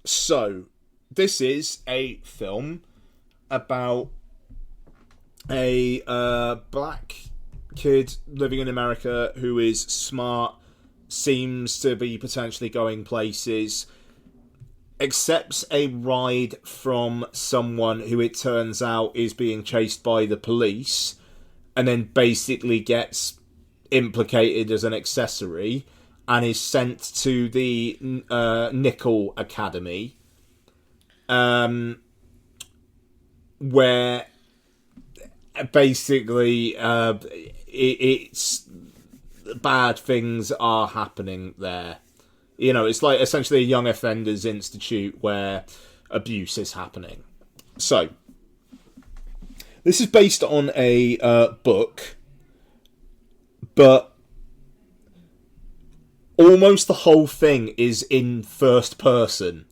So this is a film about a black kid living in America who is smart, seems to be potentially going places, accepts a ride from someone who it turns out is being chased by the police, and then basically gets implicated as an accessory and is sent to the Nickel Academy, where basically it's bad things are happening there. You know, it's like essentially a young offenders institute where abuse is happening. So, this is based on a book, but almost the whole thing is in first person.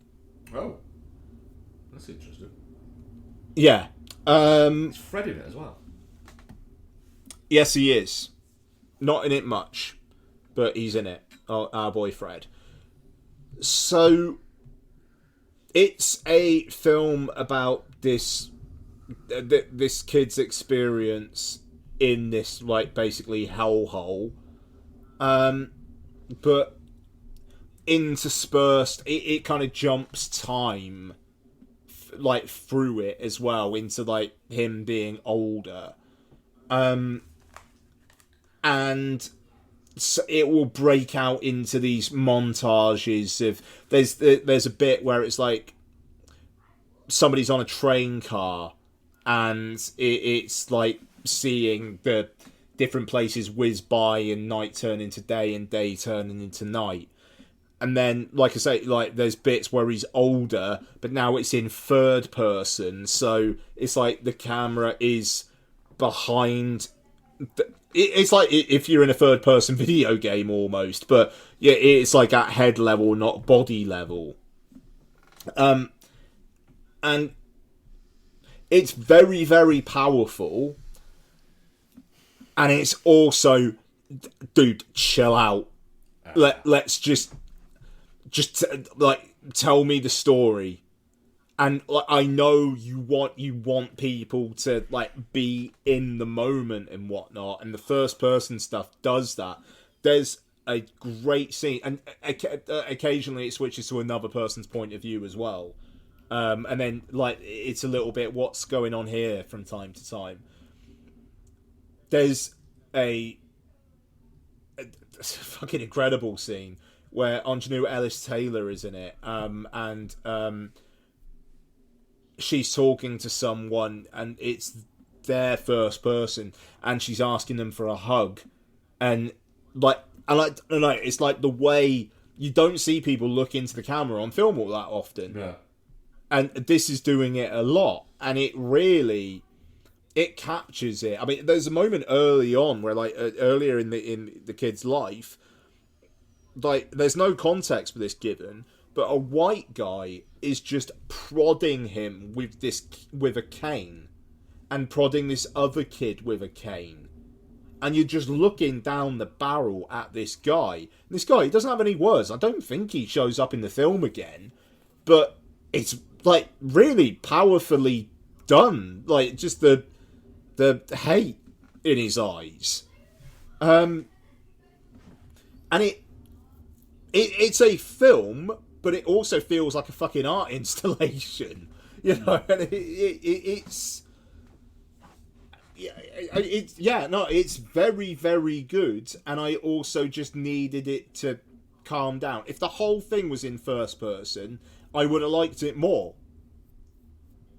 Oh, that's interesting. Yeah. Is Fred in it as well? Yes, he is. Not in it much, but he's in it. Our boy Fred. So, it's a film about this kid's experience in this, like, basically hellhole. But interspersed, it kind of jumps time, like, through it as well, into, like, him being older. And so it will break out into these montages of... There's a bit where it's like somebody's on a train car and it's like seeing the different places whiz by and night turn into day and day turning into night. And then, like I say, like there's bits where he's older, but now it's in third person, so it's like the camera is behind. It's like if you're in a third person video game almost, but yeah, it's like at head level, not body level. And it's very, very powerful. And it's also, dude, chill out. Let's just like tell me the story. And like, I know you want people to like be in the moment and whatnot, and the first person stuff does that. There's a great scene, and occasionally it switches to another person's point of view as well. And then like it's a little bit what's going on here from time to time. There's a fucking incredible scene where Anjanou Ellis-Taylor is in it, and she's talking to someone, and it's their first person, and she's asking them for a hug, and it's like the way you don't see people look into the camera on film all that often, yeah. And this is doing it a lot, and it really. It captures it. I mean, there's a moment early on where, like, earlier in the kid's life, like, there's no context for this given, but a white guy is just prodding him with a cane, and prodding this other kid with a cane, and you're just looking down the barrel at this guy. This guy, he doesn't have any words. I don't think he shows up in the film again, but it's like really powerfully done. Like, just the hate in his eyes. And it's a film, but it also feels like a fucking art installation. You know, and it's it's very, very good, and I also just needed it to calm down. If the whole thing was in first person, I would have liked it more.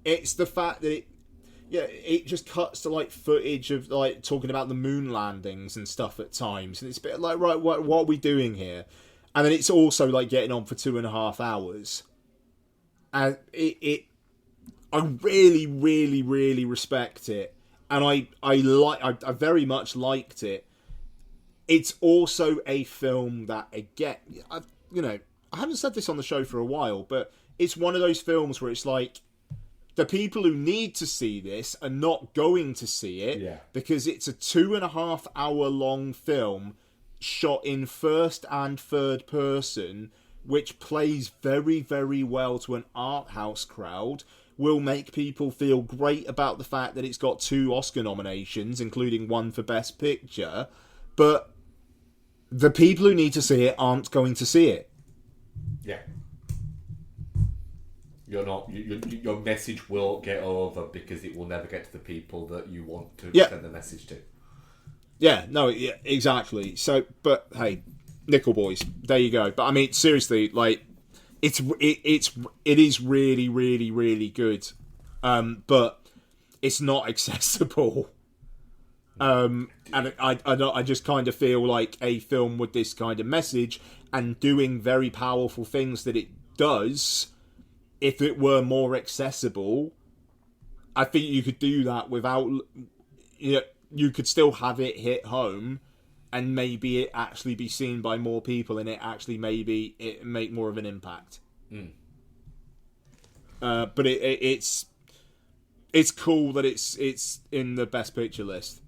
It's the fact that it just cuts to like footage of like talking about the moon landings and stuff at times, and it's a bit like, right, what are we doing here? And then it's also like getting on for 2.5 hours, and I really, really, really respect it, and I very much liked it. It's also a film that, again, I haven't said this on the show for a while, but it's one of those films where it's like, the people who need to see this are not going to see it because it's a 2.5 hour long film shot in first and third person, which plays very, very well to an art house crowd, will make people feel great about the fact that it's got 2 Oscar nominations, including one for Best Picture, but the people who need to see it aren't going to see it. Yeah. You're not. Your message will get over because it will never get to the people that you want to send the message to. Yeah, no, yeah, exactly. So, but hey, Nickel Boys, there you go. But I mean, seriously, like, it is really, really, really good, but it's not accessible. And I just kind of feel like a film with this kind of message and doing very powerful things that it does, if it were more accessible, I think you could do that without, you could still have it hit home and maybe it actually be seen by more people and it actually maybe it make more of an impact. But it's cool that it's in the Best Picture list.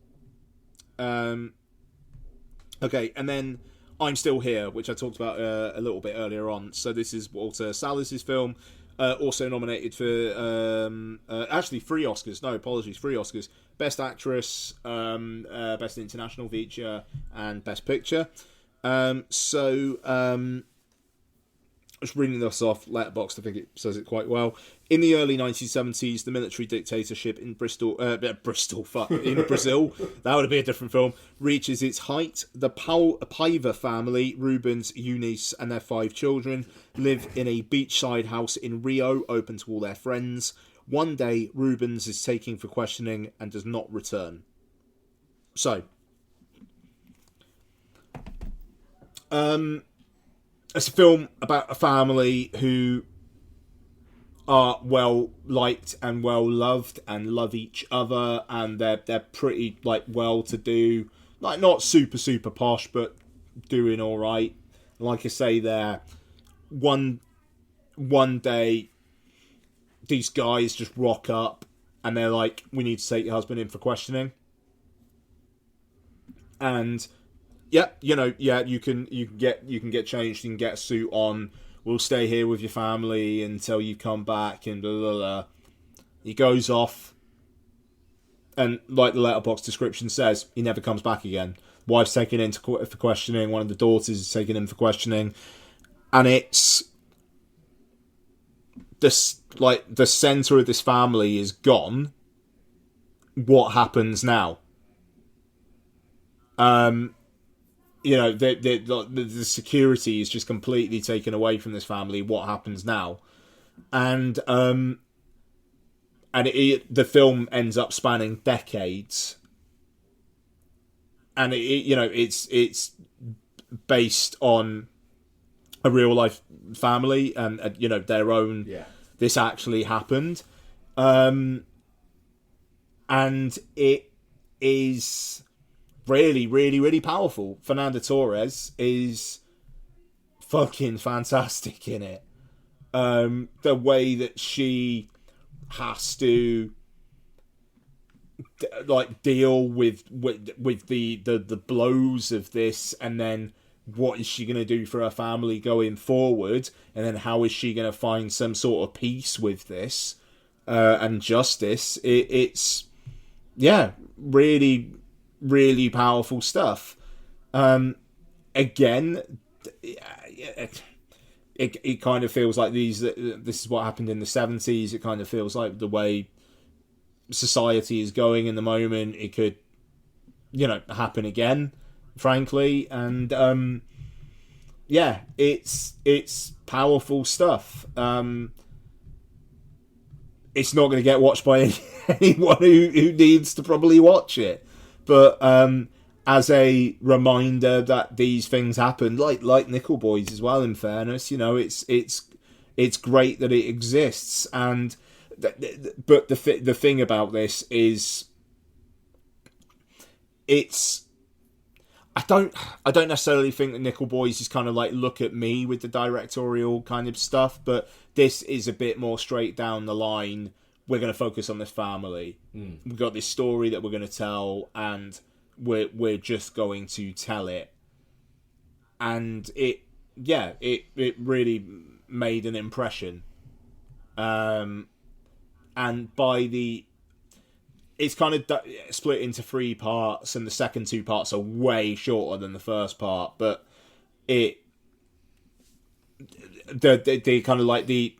Okay, and then I'm Still Here, which I talked about a little bit earlier on. So this is Walter Salles' film, also nominated for actually 3 Oscars. No, apologies, 3 Oscars: Best Actress, Best International Feature, and Best Picture. Just reading this off Letterboxd, I think it says it quite well. In the early 1970s, the military dictatorship in in Brazil, that would be a different film, reaches its height. The Paiva family, Rubens, Eunice, and their 5 children, live in a beachside house in Rio, open to all their friends. One day, Rubens is taken for questioning and does not return. So, it's a film about a family who are well liked and well loved and love each other, and they're pretty well to do, not super posh, but doing all right. Like I say, there one day these guys just rock up and they're like, "We need to take your husband in for questioning," and you can get changed, you can get a suit on. We'll stay here with your family until you come back, and blah, blah, blah. He goes off, and like the Letterboxd description says, he never comes back again. Wife's taken in for questioning. One of the daughters is taken in for questioning, and it's this the center of this family is gone. What happens now? The security is just completely taken away from this family. What happens now? And the film ends up spanning decades, and it's based on a real life family and their own. Yeah. This actually happened, and it is really, really, really powerful. Fernanda Torres is fucking fantastic in it. The way that she has to deal with the blows of this, and then what is she going to do for her family going forward, and then how is she going to find some sort of peace with this and justice. It's really, really powerful stuff. Again, it kind of feels like this is what happened in the 70s. It kind of feels like the way society is going in the moment. It could, happen again, frankly. And it's powerful stuff. It's not going to get watched by anyone who needs to probably watch it. But as a reminder that these things happen, like Nickel Boys as well, in fairness, it's great that it exists. And but the thing about this is, I don't necessarily think that Nickel Boys is kind of like look at me with the directorial kind of stuff, but this is a bit more straight down the line. We're going to focus on this family. We've got this story that we're going to tell, and we're just going to tell it. And it really made an impression. And it's kind of split into 3 parts, and the second 2 parts are way shorter than the first part, but the kind of like the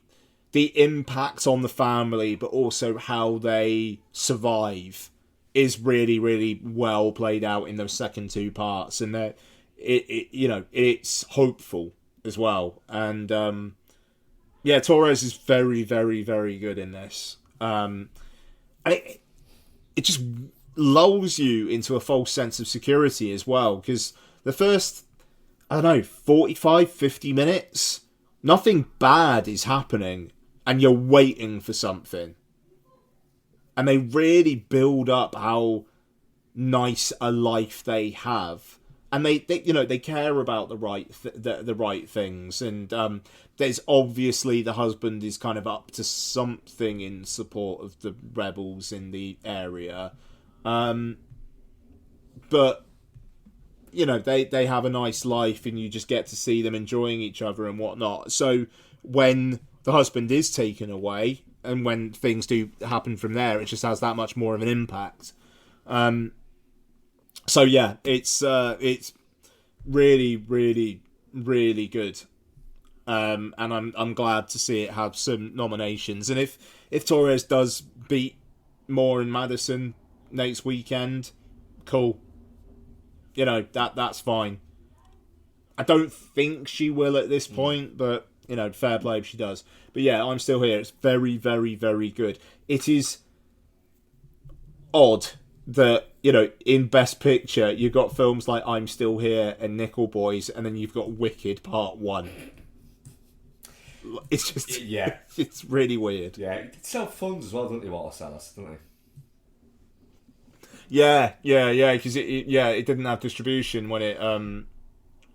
impact on the family, but also how they survive, is really, really well played out in those second 2 parts, and it's hopeful as well. And Torres is very, very, very good in this. And it just lulls you into a false sense of security as well, because the first, I don't know, 45, 50 minutes, nothing bad is happening, and you're waiting for something. And they really build up how nice a life they have. And they care about the right things. And there's obviously the husband is kind of up to something in support of the rebels in the area. But they have a nice life, and you just get to see them enjoying each other and whatnot. So when the husband is taken away, and when things do happen from there, it just has that much more of an impact. So yeah, it's really, really, really good. And I'm glad to see it have some nominations. And if Torres does beat Moore and Madison next weekend, cool. That's fine. I don't think she will at this point, but fair play if she does. But yeah, I'm still here. It's very, very, very good. It is odd that, in Best Picture, you've got films like I'm Still Here and Nickel Boys, and then you've got Wicked Part 1. It's just... Yeah. It's really weird. Yeah. It self-funds as well, don't they, Watercellars, don't they? Yeah, because it didn't have distribution when it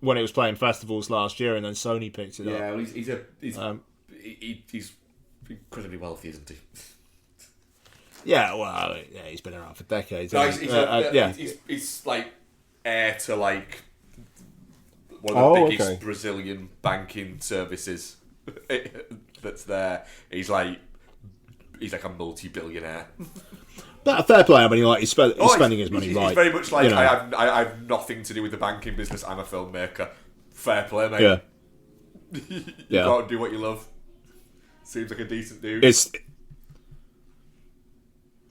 was playing festivals last year, and then Sony picked it up. Yeah, well, he's incredibly wealthy, isn't he? Yeah, well, he's been around for decades. No, he's like heir to like one of the biggest Brazilian banking services that's there. He's like a multi-billionaire. But fair play. I mean, he's spending his money right. He's very much like, I have nothing to do with the banking business. I'm a filmmaker. Fair play, mate. Yeah. You go out and do what you love. Seems like a decent dude.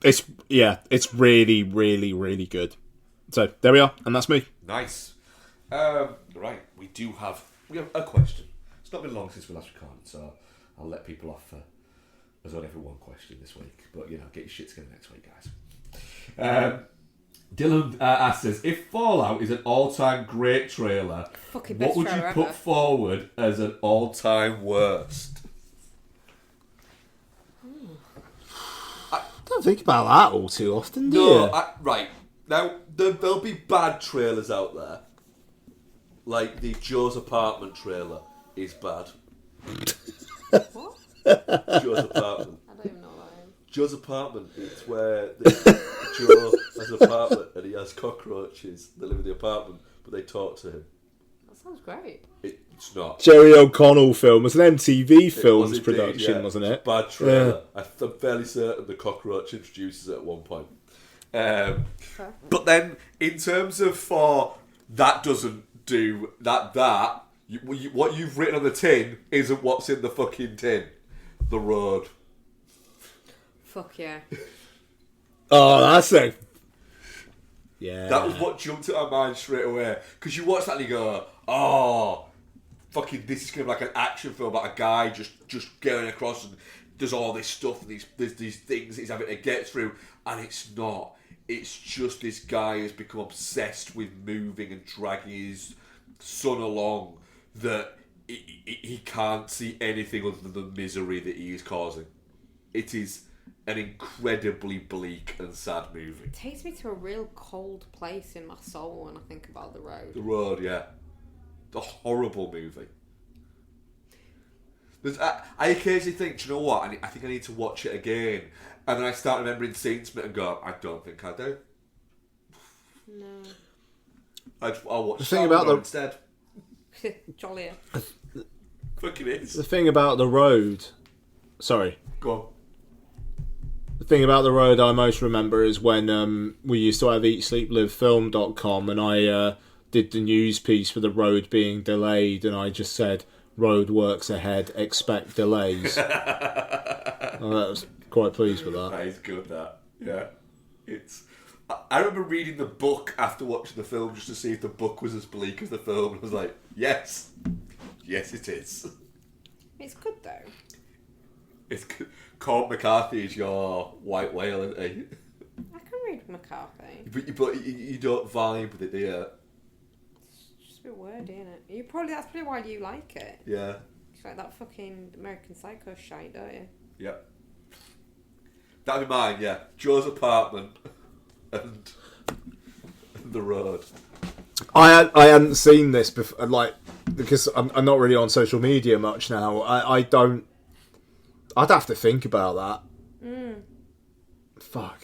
It's really, really, really good. So there we are, and that's me. Nice. Right, we have a question. It's not been long since we last recorded, so I'll let people off. There's only ever one question this week, but get your shit together next week, guys. Dylan asks us, if Fallout is an all-time great trailer, what would you put forward as an all-time worst? I don't think about that all too often, do you? Right. Now, there'll be bad trailers out there. Like the Joe's Apartment trailer is bad. What? Joe's Apartment. I don't even know what that is. Joe's Apartment, it's where Joe has an apartment and he has cockroaches that live in the apartment, but they talk to him. That sounds great. It's not. Jerry O'Connell film. It was an MTV Films production, wasn't it? Bad trailer. Yeah. I'm fairly certain the cockroach introduces it at one point. But then, in terms of that doesn't do that, what you've written on the tin isn't what's in the fucking tin. The Road. Fuck yeah. Oh, that's a... Yeah. That was what jumped at my mind straight away. Because you watch that and you go, oh, fucking, this is going to be like an action film about a guy just going across and there's all this stuff and there's these things he's having to get through. And it's not. It's just this guy who's become obsessed with moving and dragging his son along that he can't see anything other than the misery that he is causing. It is an incredibly bleak and sad movie. It takes me to a real cold place in my soul when I think about The Road. The Road, yeah. A horrible movie. I occasionally think, do you know what? I think I need to watch it again. And then I start remembering scenes from it and go, I don't think I do. No. I'll watch the thing about the instead. Jollier. Fucking is. The thing about The Road... Sorry. Go on. The thing about The Road I most remember is when we used to have eatsleeplivefilm.com and I did the news piece for The Road being delayed and I just said, road works ahead, expect delays. I was quite pleased with that. That is good, that. Yeah. I remember reading the book after watching the film just to see if the book was as bleak as the film. And I was like, yes. Yes, it is. It's good, though. It's good. Cormac McCarthy is your white whale, isn't he? I can married McCarthy. But you don't vibe with it, do you? It's just a bit wordy, isn't it? That's probably why you like it. Yeah. It's like that fucking American Psycho shite, don't you? Yeah. That'd be mine, yeah. Joe's apartment and the road. I hadn't seen this before, like, because I'm not really on social media much now. I don't. I'd have to think about that. Fuck.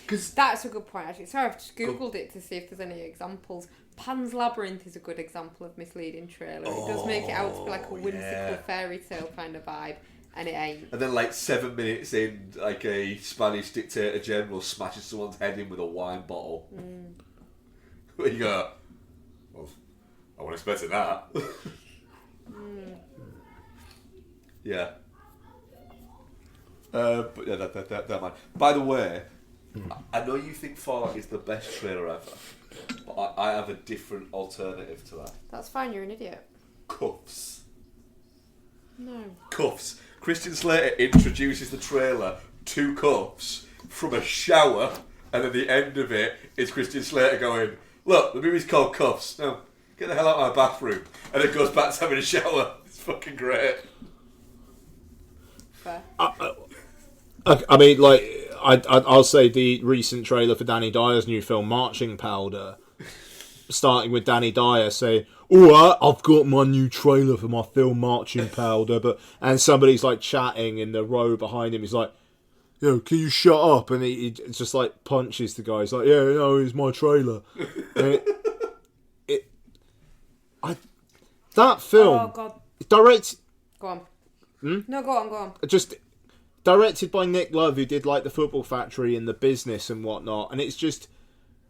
Because that's a good point, actually. Sorry, I've just googled it to see if there's any examples. Pan's Labyrinth is a good example of misleading trailer. It does make it out to be like a whimsical fairy tale kind of vibe, and it ain't. And then, like 7 minutes in, like a Spanish dictator general smashes someone's head in with a wine bottle. Where you go, well, I wasn't expecting that. Yeah. But yeah, that man. By the way, I know you think Fallout is the best trailer ever, but I have a different alternative to that. That's fine, you're an idiot. Cuffs. No. Cuffs. Christian Slater introduces the trailer to cuffs from a shower, and at the end of it is Christian Slater going, look, the movie's called Cuffs. Now, get the hell out of my bathroom. And it goes back to having a shower. It's fucking great. Fair. I mean, like, I'll say the recent trailer for Danny Dyer's new film, Marching Powder, starting with Danny Dyer saying, "Alright, I've got my new trailer for my film Marching Powder," and somebody's like chatting in the row behind him. He's like, "Yo, can you shut up?" And he just like punches the guy. He's like, "Yeah, no, it's my trailer." That film, Oh, God. directed. Go on. No, go on. Just directed by Nick Love, who did like The Football Factory and The Business and whatnot, and it's just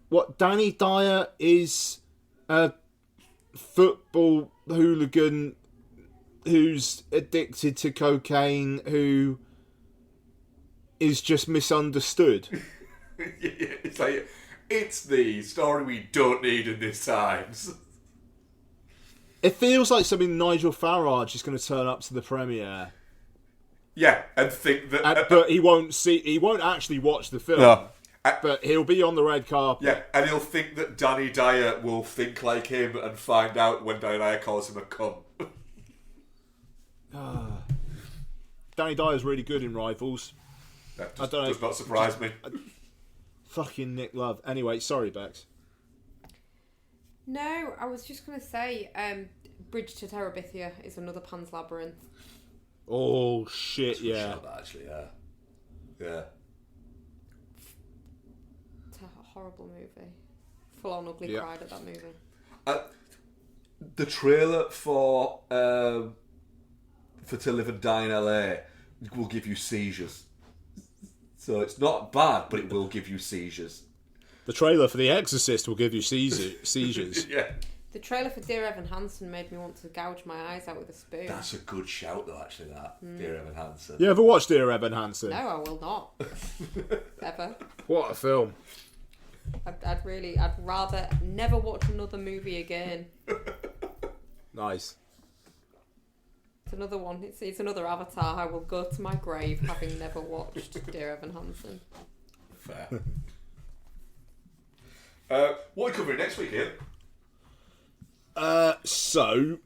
what Danny Dyer is a football hooligan who's addicted to cocaine, who is just misunderstood. It's like, it's the story we don't need in these times. It feels like something Nigel Farage is going to turn up to the premiere. Yeah, and think that... but he won't actually watch the film. No. But he'll be on the red carpet. Yeah, and he'll think that Danny Dyer will think like him and find out when Danny Dyer calls him a cunt. Danny Dyer's really good in Rivals. That does not surprise me. Fucking Nick Love. Anyway, sorry, Bex. No, I was just going to say, Bridge to Terabithia is another Pan's Labyrinth. Oh, shit, yeah. That, actually, yeah. It's a horrible movie. Full on ugly cried at that movie. The trailer for To Live and Die in LA will give you seizures. So it's not bad, but it will give you seizures. The trailer for The Exorcist will give you seizures. Yeah. The trailer for Dear Evan Hansen made me want to gouge my eyes out with a spoon. That's a good shout, though, actually, that. Dear Evan Hansen. You ever watched Dear Evan Hansen? No, I will not. Ever. What a film. I'd rather never watch another movie again. Nice. It's another one. It's another Avatar. I will go to my grave having never watched Dear Evan Hansen. Fair. What are we covering next week, Ian? So,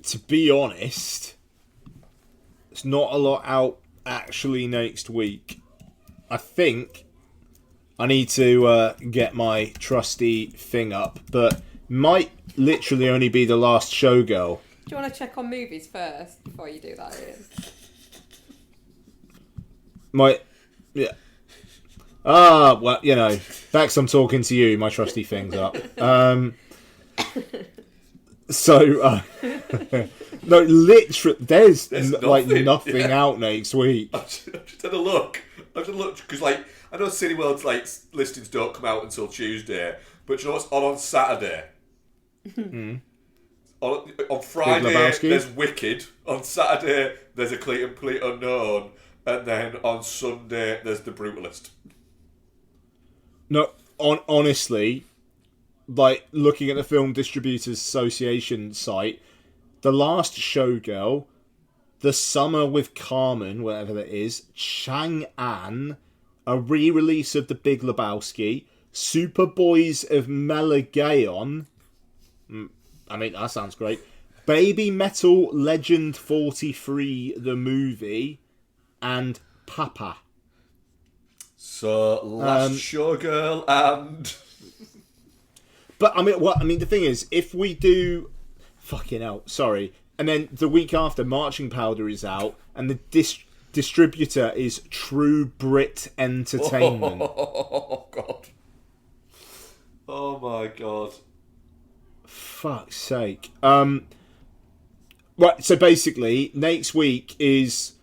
to be honest, there's not a lot out actually next week. I think I need to get my trusty thing up, but might literally only be the last Showgirl. Do you want to check on movies first before you do that, Ian? Yeah. Well, you know, Bex, I'm talking to you. My trusty thing's up. No, literally, there's nothing out next week. I've just had a look. Because, like, I know Cineworld's, like, listings don't come out until Tuesday, but you know what's on Saturday? On Friday, there's Wicked. On Saturday, there's A Complete Unknown. And then on Sunday, there's The Brutalist. No, honestly, like, looking at the Film Distributors Association site, The Last Showgirl, The Summer with Carmen, whatever that is, Chang'an, a re-release of The Big Lebowski, Superboys of Megaon. I mean, that sounds great. Baby Metal Legend 43, the movie, and Papa. So, Last Showgirl and... But, I mean, the thing is, if we do... Fucking hell, sorry. And then the week after, Marching Powder is out, and the distributor is True Brit Entertainment. Oh, God. Oh, my God. Fuck's sake. Right, so basically, next week is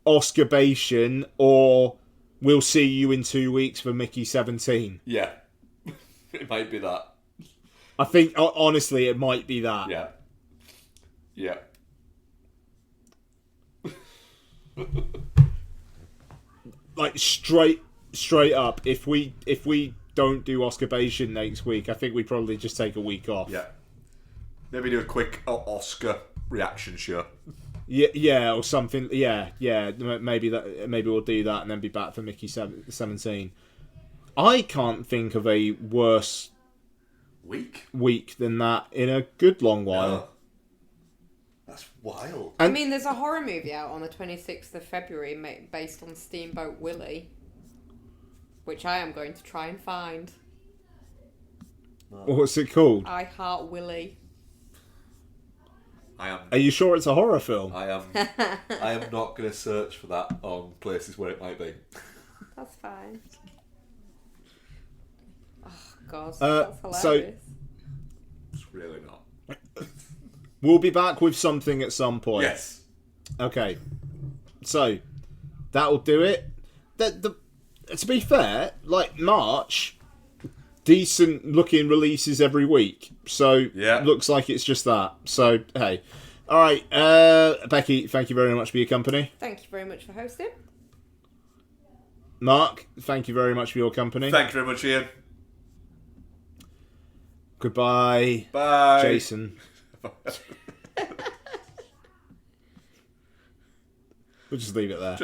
Oscar-bation, or we'll see you in 2 weeks for Mickey 17. Yeah. It might be that. I think, honestly, it might be that. Yeah. Yeah. Like, straight up, if we don't do Oscar-bation next week, I think we probably just take a week off. Yeah. Maybe do a quick Oscar reaction show. Yeah, or something. Yeah. Maybe we'll do that and then be back for Mickey 17. I can't think of a worse week than that in a good long while. No. That's wild. I mean, there's a horror movie out on the 26th of February based on Steamboat Willie, which I am going to try and find. What's it called? I Heart Willie. Are you sure it's a horror film? I am not going to search for that on places where it might be. That's fine. Oh, God. That's hilarious. It's really not. We'll be back with something at some point. Yes. Okay. So, that'll do it. To be fair, like March, decent looking releases every week. So, looks like it's just that. So, hey. Alright, Becky, thank you very much for your company. Thank you very much for hosting. Mark, thank you very much for your company. Thank you very much, Ian. Goodbye. Bye. Jason. We'll just leave it there.